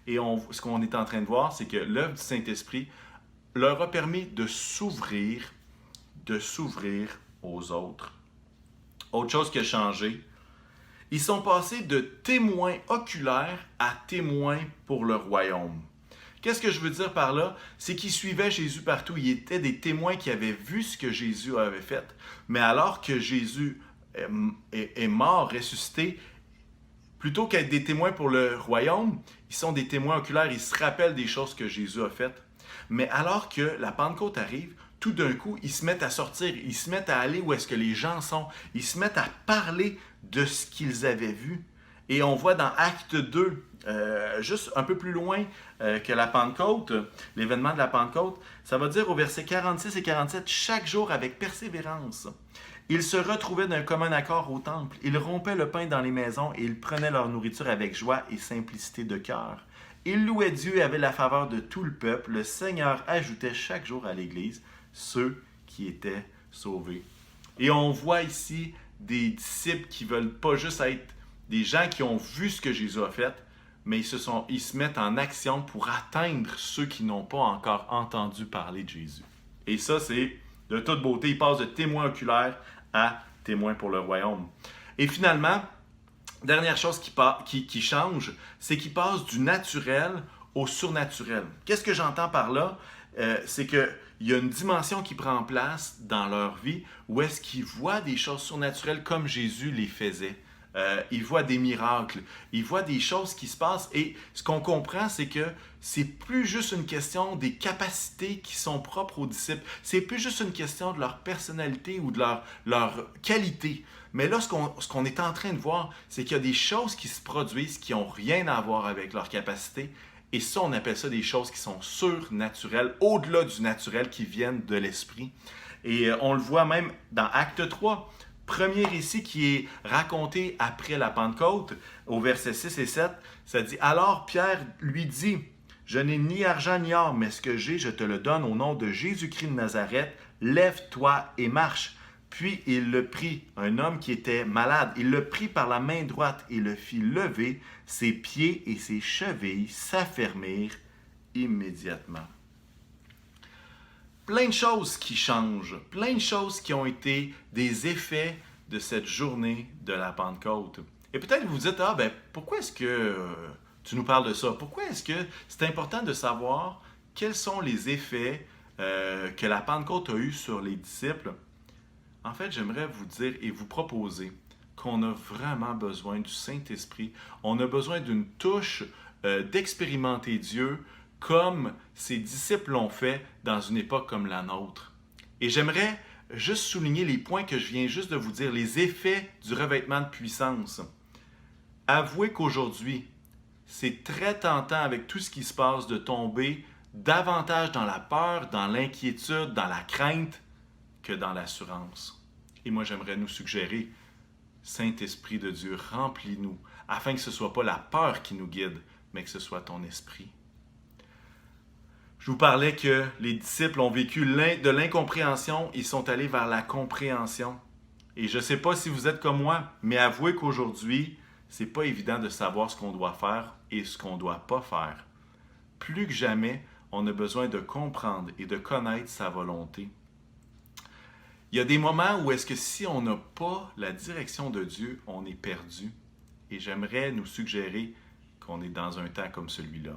Et ce qu'on est en train de voir, c'est que l'œuvre du Saint-Esprit leur a permis de s'ouvrir aux autres. Autre chose qui a changé, ils sont passés de témoins oculaires à témoins pour le royaume. Qu'est-ce que je veux dire par là? C'est qu'ils suivaient Jésus partout. Ils étaient des témoins qui avaient vu ce que Jésus avait fait. Mais alors que Jésus est mort, ressuscité, plutôt qu'être des témoins pour le royaume, ils sont des témoins oculaires. Ils se rappellent des choses que Jésus a faites. Mais alors que la Pentecôte arrive, tout d'un coup, ils se mettent à sortir, ils se mettent à aller où est-ce que les gens sont, ils se mettent à parler de ce qu'ils avaient vu. Et on voit dans Acte 2, juste un peu plus loin que la Pentecôte, l'événement de la Pentecôte, ça va dire au verset 46 et 47, « Chaque jour avec persévérance, ils se retrouvaient d'un commun accord au temple. Ils rompaient le pain dans les maisons et ils prenaient leur nourriture avec joie et simplicité de cœur. Ils louaient Dieu et avaient la faveur de tout le peuple. Le Seigneur ajoutait chaque jour à l'Église ceux qui étaient sauvés. » Et on voit ici des disciples qui ne veulent pas juste être des gens qui ont vu ce que Jésus a fait, mais ils se mettent en action pour atteindre ceux qui n'ont pas encore entendu parler de Jésus. Et ça, c'est de toute beauté. Ils passent de témoins oculaires à témoins pour le royaume. Et finalement, dernière chose qui change, c'est qu'ils passent du naturel au surnaturel. Qu'est-ce que j'entends par là? C'est qu'il y a une dimension qui prend place dans leur vie où est-ce qu'ils voient des choses surnaturelles comme Jésus les faisait. Ils voient des miracles, ils voient des choses qui se passent et ce qu'on comprend, c'est que c'est plus juste une question des capacités qui sont propres aux disciples, c'est plus juste une question de leur personnalité ou de leur qualité. Mais là, ce qu'on est en train de voir, c'est qu'il y a des choses qui se produisent qui n'ont rien à voir avec leur capacité. Et ça, on appelle ça des choses qui sont surnaturelles, au-delà du naturel, qui viennent de l'esprit. Et on le voit même dans Acte 3, premier récit qui est raconté après la Pentecôte, au verset 6 et 7, ça dit « Alors Pierre lui dit, « Je n'ai ni argent ni or, mais ce que j'ai, je te le donne au nom de Jésus-Christ de Nazareth. Lève-toi et marche. » Puis il le prit, un homme qui était malade, il le prit par la main droite et le fit lever, ses pieds et ses chevilles s'affermirent immédiatement. Plein de choses qui changent, plein de choses qui ont été des effets de cette journée de la Pentecôte. Et peut-être vous vous dites, pourquoi est-ce que tu nous parles de ça? Pourquoi est-ce que c'est important de savoir quels sont les effets que la Pentecôte a eu sur les disciples? En fait, j'aimerais vous dire et vous proposer qu'on a vraiment besoin du Saint-Esprit. On a besoin d'une touche d'expérimenter Dieu comme ses disciples l'ont fait dans une époque comme la nôtre. Et j'aimerais juste souligner les points que je viens juste de vous dire, les effets du revêtement de puissance. Avouez qu'aujourd'hui, c'est très tentant avec tout ce qui se passe de tomber davantage dans la peur, dans l'inquiétude, dans la crainte, que dans l'assurance. Et moi, j'aimerais nous suggérer, Saint-Esprit de Dieu, remplis-nous, afin que ce ne soit pas la peur qui nous guide, mais que ce soit ton esprit. Je vous parlais que les disciples ont vécu de l'incompréhension, ils sont allés vers la compréhension. Et je ne sais pas si vous êtes comme moi, mais avouez qu'aujourd'hui, ce n'est pas évident de savoir ce qu'on doit faire et ce qu'on ne doit pas faire. Plus que jamais, on a besoin de comprendre et de connaître sa volonté. Il y a des moments où est-ce que si on n'a pas la direction de Dieu, on est perdu. Et j'aimerais nous suggérer qu'on est dans un temps comme celui-là.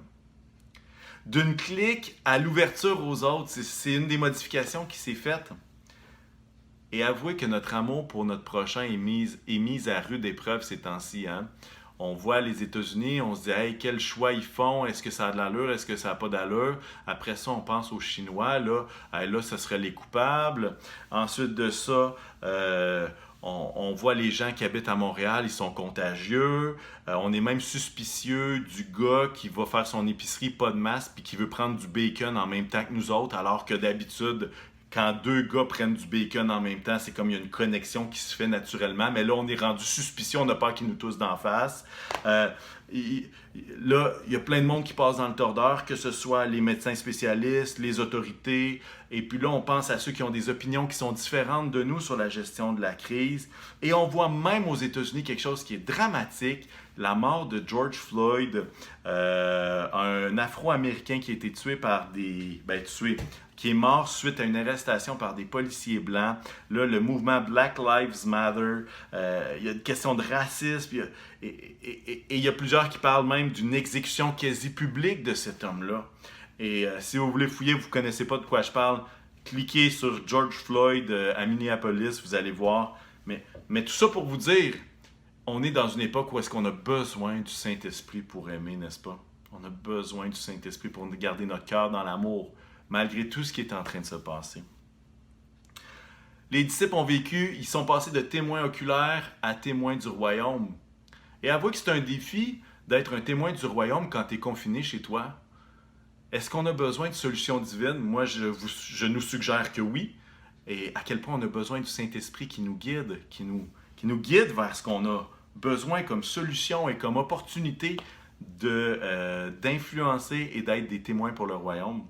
D'une clique à l'ouverture aux autres, c'est une des modifications qui s'est faite. Et avouez que notre amour pour notre prochain est mise à rude épreuve ces temps-ci. Hein? On voit les États-Unis, on se dit « Hey, quel choix ils font? Est-ce que ça a de l'allure? Est-ce que ça n'a pas d'allure? » Après ça, on pense aux Chinois. Là, ce serait les coupables. Ensuite de ça, on voit les gens qui habitent à Montréal, ils sont contagieux. On est même suspicieux du gars qui va faire son épicerie pas de masque puis qui veut prendre du bacon en même temps que nous autres, alors que d'habitude, quand deux gars prennent du bacon en même temps, c'est comme il y a une connexion qui se fait naturellement. Mais là, on est rendu suspicieux, on a peur qu'ils nous toussent d'en face. Là, il y a plein de monde qui passe dans le tordeur, que ce soit les médecins spécialistes, les autorités. Et puis là, on pense à ceux qui ont des opinions qui sont différentes de nous sur la gestion de la crise. Et on voit même aux États-Unis quelque chose qui est dramatique, la mort de George Floyd, un Afro-Américain qui a été tué qui est mort suite à une arrestation par des policiers blancs. Là, le mouvement Black Lives Matter, il y a une question de racisme, et il y a plusieurs qui parlent même d'une exécution quasi publique de cet homme-là. Et si vous voulez fouiller, vous ne connaissez pas de quoi je parle, cliquez sur George Floyd à Minneapolis, vous allez voir. Mais tout ça pour vous dire, on est dans une époque où est-ce qu'on a besoin du Saint-Esprit pour aimer, n'est-ce pas? On a besoin du Saint-Esprit pour garder notre cœur dans l'amour, malgré tout ce qui est en train de se passer. Les disciples ont vécu, ils sont passés de témoins oculaires à témoins du royaume. Et avouez que c'est un défi d'être un témoin du royaume quand tu es confiné chez toi. Est-ce qu'on a besoin de solutions divines? Moi, je nous suggère que oui. Et à quel point on a besoin du Saint-Esprit qui nous guide, qui nous guide vers ce qu'on a besoin comme solution et comme opportunité d'influencer et d'être des témoins pour le royaume.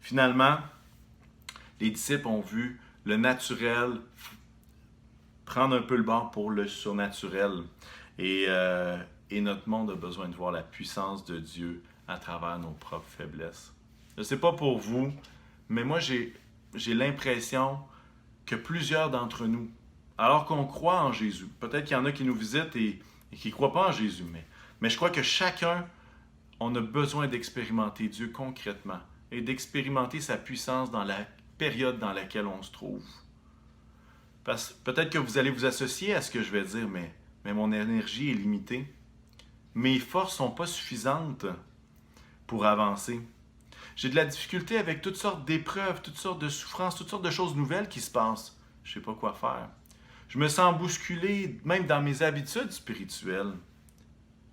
Finalement, les disciples ont vu le naturel prendre un peu le bord pour le surnaturel. Et notre monde a besoin de voir la puissance de Dieu à travers nos propres faiblesses. Je ne sais pas pour vous, mais moi j'ai l'impression que plusieurs d'entre nous, alors qu'on croit en Jésus, peut-être qu'il y en a qui nous visitent et qui ne croient pas en Jésus, mais je crois que chacun, on a besoin d'expérimenter Dieu concrètement et d'expérimenter sa puissance dans la période dans laquelle on se trouve. Parce peut-être que vous allez vous associer à ce que je vais dire, mais mon énergie est limitée. Mes forces ne sont pas suffisantes pour avancer. J'ai de la difficulté avec toutes sortes d'épreuves, toutes sortes de souffrances, toutes sortes de choses nouvelles qui se passent. Je ne sais pas quoi faire. Je me sens bousculé même dans mes habitudes spirituelles.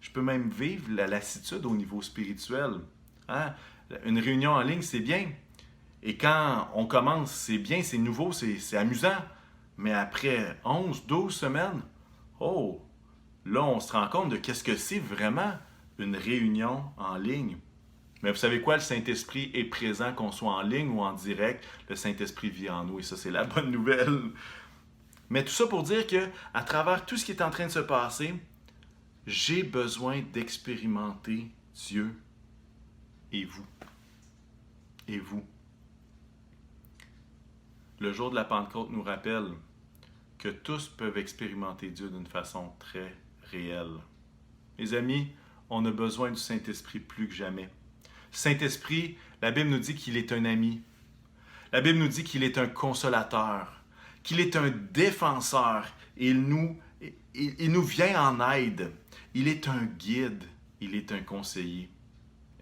Je peux même vivre la lassitude au niveau spirituel. Hein? Une réunion en ligne, c'est bien. Et quand on commence, c'est bien, c'est nouveau, c'est amusant. Mais après 11, 12 semaines, oh, là, on se rend compte de qu'est-ce que c'est vraiment une réunion en ligne. Mais vous savez quoi? Le Saint-Esprit est présent, qu'on soit en ligne ou en direct. Le Saint-Esprit vit en nous et ça, c'est la bonne nouvelle. Mais tout ça pour dire que, à travers tout ce qui est en train de se passer, j'ai besoin d'expérimenter Dieu et vous. Et vous. Le jour de la Pentecôte nous rappelle que tous peuvent expérimenter Dieu d'une façon très réelle. Mes amis, on a besoin du Saint-Esprit plus que jamais. Saint-Esprit, la Bible nous dit qu'il est un ami. La Bible nous dit qu'il est un consolateur, qu'il est un défenseur. Et il nous vient en aide. Il est un guide. Il est un conseiller.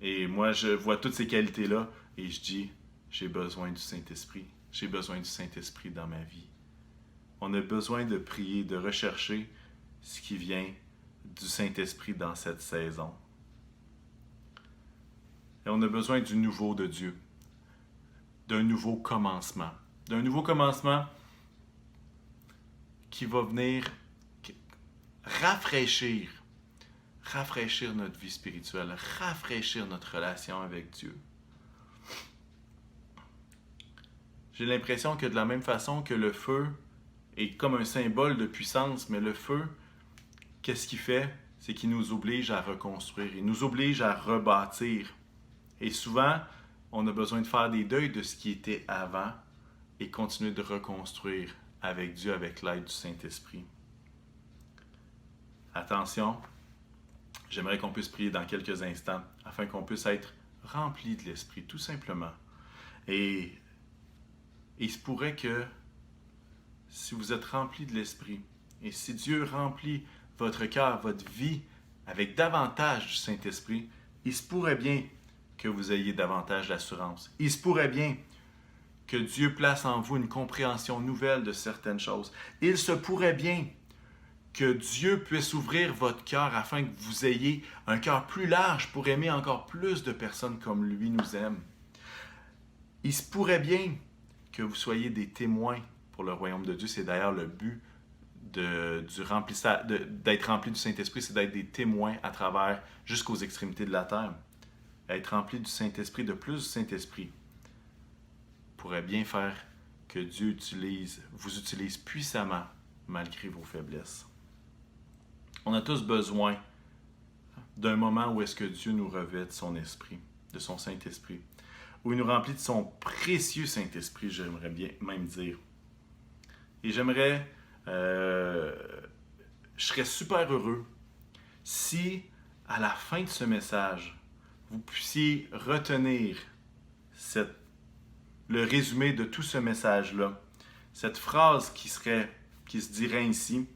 Et moi, je vois toutes ces qualités-là et je dis, j'ai besoin du Saint-Esprit. J'ai besoin du Saint-Esprit dans ma vie. On a besoin de prier, de rechercher ce qui vient du Saint-Esprit dans cette saison. Et on a besoin du nouveau de Dieu, d'un nouveau commencement. D'un nouveau commencement qui va venir rafraîchir notre vie spirituelle, rafraîchir notre relation avec Dieu. J'ai l'impression que de la même façon que le feu est comme un symbole de puissance, mais le feu, qu'est-ce qu'il fait? C'est qu'il nous oblige à reconstruire, il nous oblige à rebâtir. Et souvent, on a besoin de faire des deuils de ce qui était avant et continuer de reconstruire avec Dieu, avec l'aide du Saint-Esprit. Attention, j'aimerais qu'on puisse prier dans quelques instants afin qu'on puisse être rempli de l'Esprit, tout simplement. Et il se pourrait que si vous êtes rempli de l'Esprit et si Dieu remplit votre cœur, votre vie avec davantage du Saint-Esprit, il se pourrait bien que vous ayez davantage d'assurance. Il se pourrait bien que Dieu place en vous une compréhension nouvelle de certaines choses. Il se pourrait bien que Dieu puisse ouvrir votre cœur afin que vous ayez un cœur plus large pour aimer encore plus de personnes comme lui nous aime. Il se pourrait bien que vous soyez des témoins pour le royaume de Dieu. C'est d'ailleurs le but d'être rempli du Saint-Esprit, c'est d'être des témoins à travers jusqu'aux extrémités de la terre. Être rempli du Saint-Esprit, de plus du Saint-Esprit, pourrait bien faire que Dieu vous utilise puissamment malgré vos faiblesses. On a tous besoin d'un moment où est-ce que Dieu nous revêt de son esprit, de son Saint-Esprit, où il nous remplit de son précieux Saint-Esprit, j'aimerais bien même dire. Et je serais super heureux si, à la fin de ce message, vous puissiez retenir le résumé de tout ce message-là. Cette phrase qui se dirait ainsi: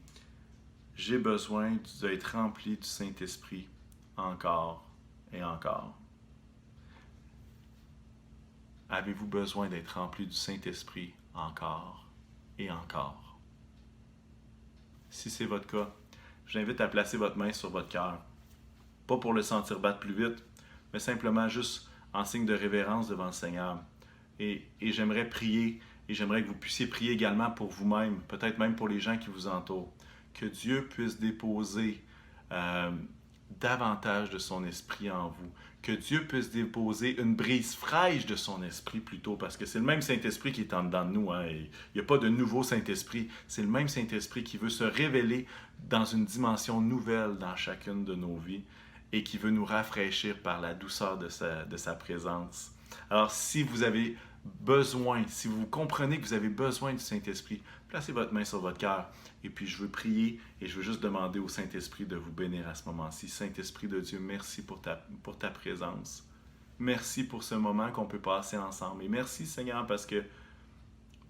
j'ai besoin d'être rempli du Saint-Esprit encore et encore. Avez-vous besoin d'être rempli du Saint-Esprit encore et encore? Si c'est votre cas, je vous invite à placer votre main sur votre cœur. Pas pour le sentir battre plus vite, mais simplement juste en signe de révérence devant le Seigneur. Et j'aimerais prier, et j'aimerais que vous puissiez prier également pour vous-même, peut-être même pour les gens qui vous entourent. Que Dieu puisse déposer davantage de son esprit en vous. Que Dieu puisse déposer une brise fraîche de son esprit plutôt, parce que c'est le même Saint-Esprit qui est en dedans de nous. Hein. Il n'y a pas de nouveau Saint-Esprit. C'est le même Saint-Esprit qui veut se révéler dans une dimension nouvelle dans chacune de nos vies et qui veut nous rafraîchir par la douceur de sa présence. Alors, si vous avez besoin, si vous comprenez que vous avez besoin du Saint-Esprit, placez votre main sur votre cœur et puis je veux prier et je veux juste demander au Saint-Esprit de vous bénir à ce moment-ci. Saint-Esprit de Dieu, merci pour ta présence. Merci pour ce moment qu'on peut passer ensemble. Et merci Seigneur parce que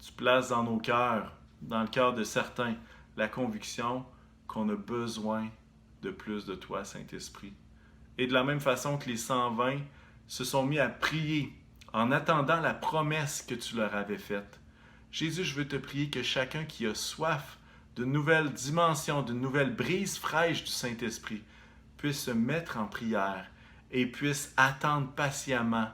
tu places dans nos cœurs, dans le cœur de certains, la conviction qu'on a besoin de plus de toi, Saint-Esprit. Et de la même façon que les 120 se sont mis à prier en attendant la promesse que tu leur avais faite. Jésus, je veux te prier que chacun qui a soif d'une nouvelle dimension, d'une nouvelle brise fraîche du Saint-Esprit puisse se mettre en prière et puisse attendre patiemment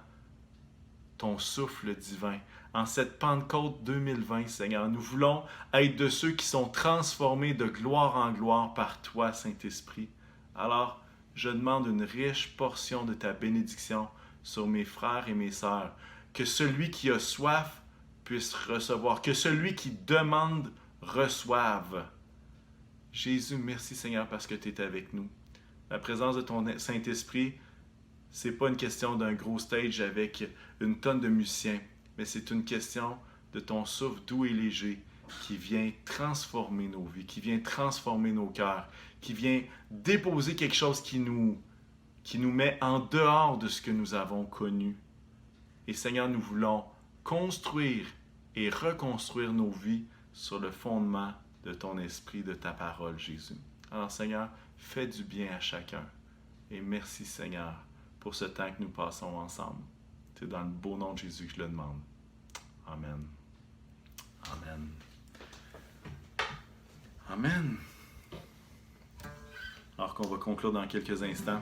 ton souffle divin. En cette Pentecôte 2020, Seigneur, nous voulons être de ceux qui sont transformés de gloire en gloire par toi, Saint-Esprit. Alors, je demande une riche portion de ta bénédiction sur mes frères et mes sœurs. Que celui qui a soif puisse recevoir. Que celui qui demande reçoive. Jésus, merci Seigneur parce que tu es avec nous. La présence de ton Saint-Esprit, c'est pas une question d'un gros stage avec une tonne de musiciens, mais c'est une question de ton souffle doux et léger qui vient transformer nos vies, qui vient transformer nos cœurs, qui vient déposer quelque chose qui nous met en dehors de ce que nous avons connu. Et Seigneur, nous voulons construire et reconstruire nos vies sur le fondement de ton esprit, de ta parole, Jésus. Alors Seigneur, fais du bien à chacun. Et merci Seigneur pour ce temps que nous passons ensemble. C'est dans le beau nom de Jésus que je le demande. Amen. Amen. Amen. Alors qu'on va conclure dans quelques instants.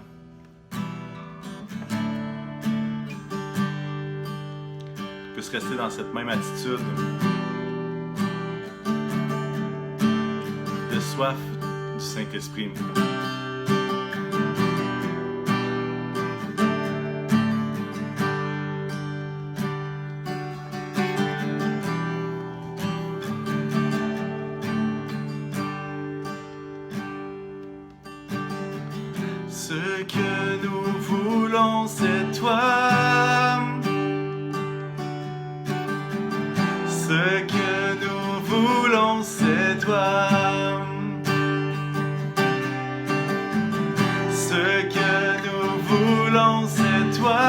On peut se rester dans cette même attitude de soif du Saint-Esprit. Ce que nous voulons, c'est toi. Ce que nous voulons, c'est toi. Ce que nous voulons, c'est toi.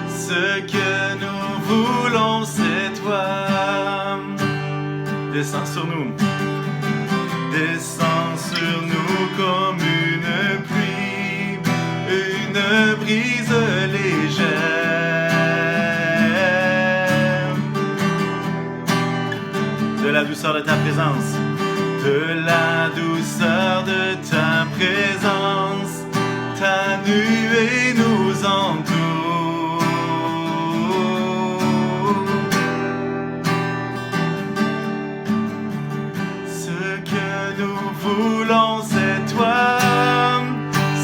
Ce que nous voulons, c'est toi. Descends sur nous. Descends sur nous comme une pluie, une brise légère. De la douceur de ta présence, de la douceur de ta présence, ta nuée nous entoure. Ce que nous voulons, c'est toi,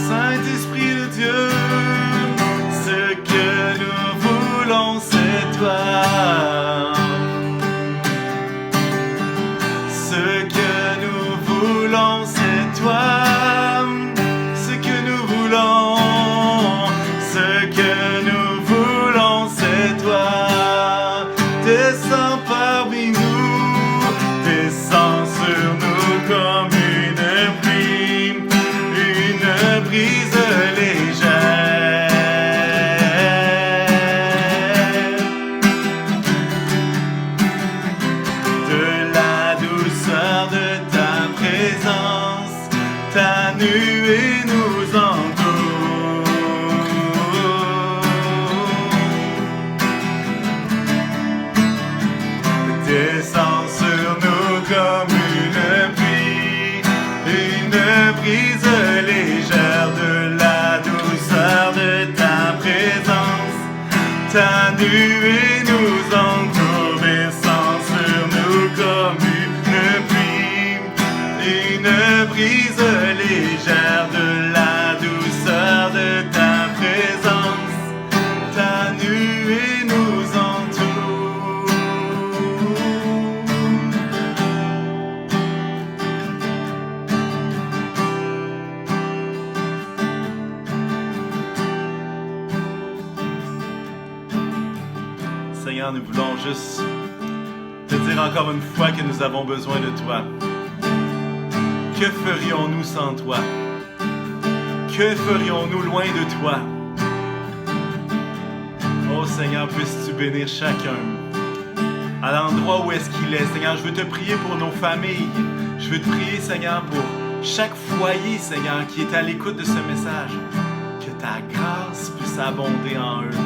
Saint-Esprit de Dieu. Ce que nous voulons, c'est toi. Ce que nous voulons, c'est toi. Ce que nous voulons, ce que nous voulons, c'est toi. Descends parmi nous, descends sur nous comme une pluie, une brise légère. De la douceur de ta présence, ta nuée nous entoure. Descends sur nous comme brise légère, de la douceur de ta présence. Ta nuée nous entoure, descend sur nous comme une brise légère, de la douceur de ta présence. Ta nuée nous entoure. Seigneur, nous voulons juste te dire encore une fois que nous avons besoin de toi. Que ferions-nous sans toi? Que ferions-nous loin de toi? Oh Seigneur, puisses-tu bénir chacun à l'endroit où est-ce qu'il est. Seigneur, je veux te prier pour nos familles. Je veux te prier, Seigneur, pour chaque foyer, Seigneur, qui est à l'écoute de ce message. Que ta grâce puisse abonder en eux.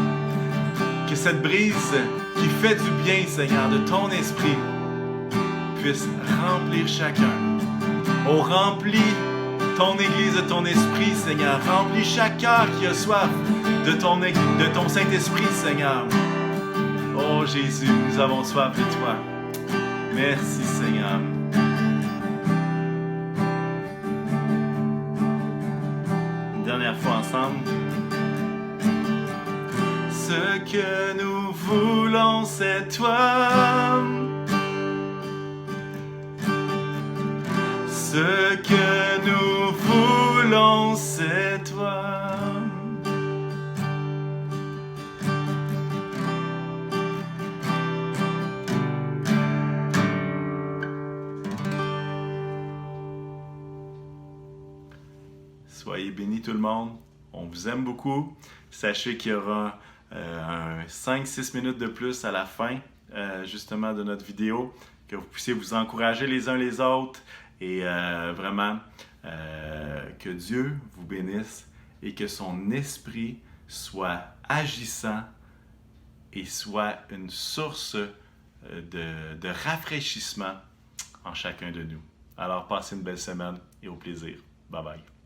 Que cette brise qui fait du bien, Seigneur, de ton esprit puisse remplir chacun. Oh, remplis ton Église de ton esprit, Seigneur. Remplis chaque cœur qui a soif de ton Saint-Esprit, Seigneur. Oh, Jésus, nous avons soif de toi. Merci, Seigneur. Une dernière fois ensemble. Ce que nous voulons, c'est toi. Ce que nous voulons, c'est toi. Soyez bénis tout le monde. On vous aime beaucoup. Sachez qu'il y aura 5-6 minutes de plus à la fin justement de notre vidéo, que vous puissiez vous encourager les uns les autres. Et vraiment, que Dieu vous bénisse et que son esprit soit agissant et soit une source de rafraîchissement en chacun de nous. Alors, passez une belle semaine et au plaisir. Bye bye.